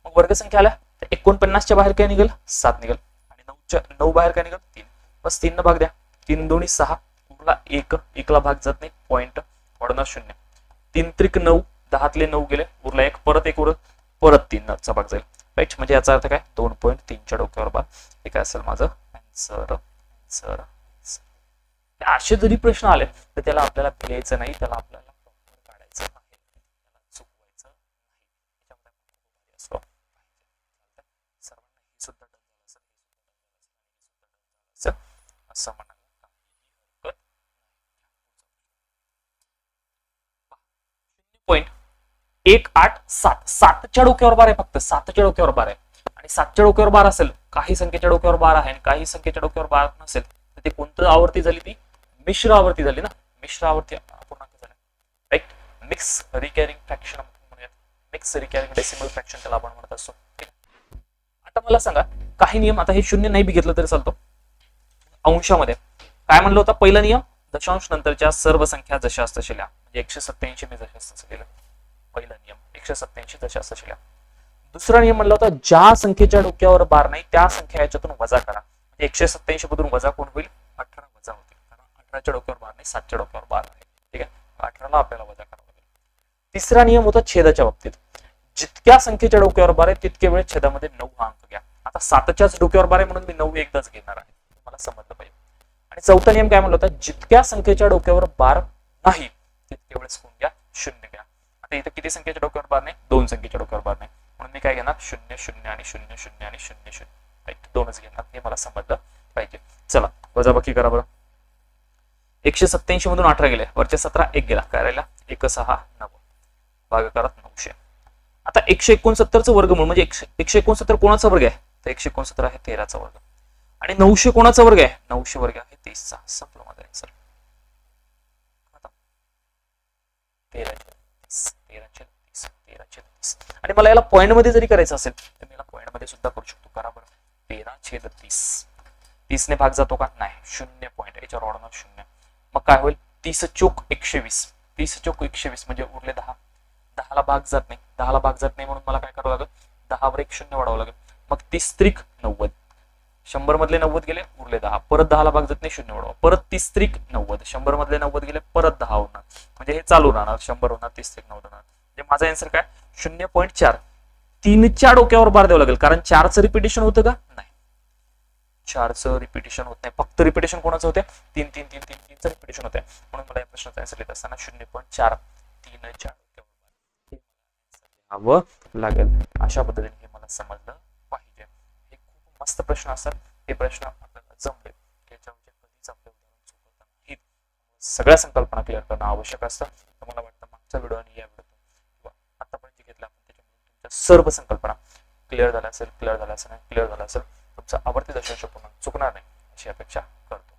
मग वर्गसंख्या आल्या तर 49 च्या बाहेर काय निघेल 7 निघेल आणि 9 बाहेर काय निघेल 3. बस 3 न भाग द्या. 3 2 6 उरला 1. 1 ला भाग जात नाही, पॉईंट वाढवणार 0. 3 त्रिक 9. 10तले 9 गेले, उरला 1, परत 1 उरल, परत 3 चा भाग जाईल. राईट. म्हणजे याचा अर्थ काय 2.3 च्या डोक्यावर 12. हे काय असेल माझं आन्सर. असे जरी प्रश्न आले तर त्याला आपल्याला भियायचं नाही, त्याला आपल्याला काढायचं आहे, त्याला चुकवायचं नाही. त्याच्यामध्ये असतो सर्वांना हे सुद्धा डन झालं असेल, असं म्हणायला हरकत नाही. 0.187 7च्या डोक्यावर बार आहे, फक्त 7च्या डोक्यावर बार आहे. आणि 7च्या डोक्यावर बार असेल, काही संख्येच्या डोक्यावर बार आहे आणि काही संख्येच्या डोक्यावर बार नसेल, तर ते कोणतं आवर्ती झाली? ती मिश्र आवर्ती झाली ना. मिश्र आवर्ती अपूर्णांक झाला, राईट. मिक्स रिकॅरिंग फ्रॅक्शन म्हणूयात, मिक्स रिकॅरिंग डेसिमल फ्रॅक्शन त्याला आपण म्हणत असतो. आता मला सांगा काही नियम, आता हे शून्य नाही बी घेतलं तरी चालतो. अंशामध्ये काय म्हणलं होतं? पहिला नियम, दशांश नंतरच्या सर्व संख्या जशास तशा, म्हणजे 187 मी जशास तसं केलं. पहिला नियम 187 जशास तशा. दुसरा नियम म्हणला होता, ज्या संख्येच्या डोक्यावर बार नाही त्या संख्या याच्यातून वजा करा. म्हणजे 187 मधून वजा कोण होईल? 18 वजा होतील, कारण 18च्या डोक्यावर बार नाही, 7च्या डोक्यावर बार आहे. ठीक आहे, 18ला आपल्याला वजा करावं लागेल. तिसरा नियम होता छेदाच्या बाबतीत, जितक्या संख्येच्या डोक्यावर बार आहे तितके वेळ छेदामध्ये 9 हा अंक घ्या. आता 7च्याच डोक्यावर बार आहे म्हणून मी 9 एकदाच घेणार आहे, मला समजलं पाहिजे. आणि चौथा नियम काय म्हणला होता? जितक्या संख्येच्या डोक्यावर बार नाही तितके वेळेस कोण घ्या? 0 घ्या. आता इथे किती संख्येच्या डोक्यावर बार नाही? 2 संख्येच्या डोक्यावर बार नाही, म्हणून मी काय घेणार? 0 0 आणि 0 0 आणि 0 0, राईट. 2च घेणार, हे मला समजलं पाहिजे. चला वजाबाकी करा बरं. 187 मधून 18 गेले, वरच्या 17 1 गेला, काय राहिला? 1 6 9, भागाकारात 900. आता 169चं वर्गमूळ म्हणजे 169 कोणाचा वर्ग आहे? तर 169 आहे 13चा वर्ग. आणि 900 कोणाचा वर्ग आहे? 900 वर्ग आहे 30चा. संपलं माझा आन्सर. आता 13/30. आणि मला याला पॉइंट मध्ये जरी करायचं असेल तर मी याला पॉइंट मध्ये सुद्धा करू शकतो. करा बरं. 13/30. 30 ने भाग जातो का? नाही, 0 पॉइंट, याच्यावर वाढवणार 0. मग काय होईल? 30 चोक 120. 30 चोक 120 म्हणजे उरले 10. 10ला भाग जात नाही, 10ला भाग जात नाही म्हणून मला काय करावं लागेल? 10 वर 1 0 वाढवावं लागेल. मग 30 त्रिक 90. 100 मधले 90 गेले, उरले 10. परत 10ला भाग जात नाही, 0 वाढवा. परत 30 त्रिक 90. 100 मधले 90 गेले, परत 10 होणार. म्हणजे हे चालू राहणार. 100 होणार, 30 त्रिक 90 होणार. म्हणजे माझा आन्सर काय? 0.4. 3च्या डोक्यावर बार द्यावं लागेल, कारण 4चं रिपिटेशन होतं का? नाही, 4चं रिपिटेशन होत नाही. फक्त रिपिटेशन कोणाचं होते? 3 3 3 3 3चं रिपिटेशन होते. म्हणून मला या प्रश्नाचा आन्सर लिहित असताना 0.4 3च्या डोक्यावर घ्यावं लागेल. अशा पद्धतीने हे मला समजलं पाहिजे. हे खूप मस्त प्रश्न असतात. हे प्रश्न आपल्याला जमले याच्यामध्ये कधीच आपल्या उदाहरण चुकवता नाहीत. सगळ्या संकल्पना क्लिअर करणं आवश्यक असतं. तर मला वाटतं मागच्या व्हिडिओ आणि या व्हिडिओ किंवा आतापर्यंत जे घेतलं आपण त्याच्यामध्ये तुमच्या सर्व संकल्पना क्लिअर झाल्या असेल, तुमचा आवडती दशांश पूर्ण चुकणार नाही अशी अपेक्षा करतो.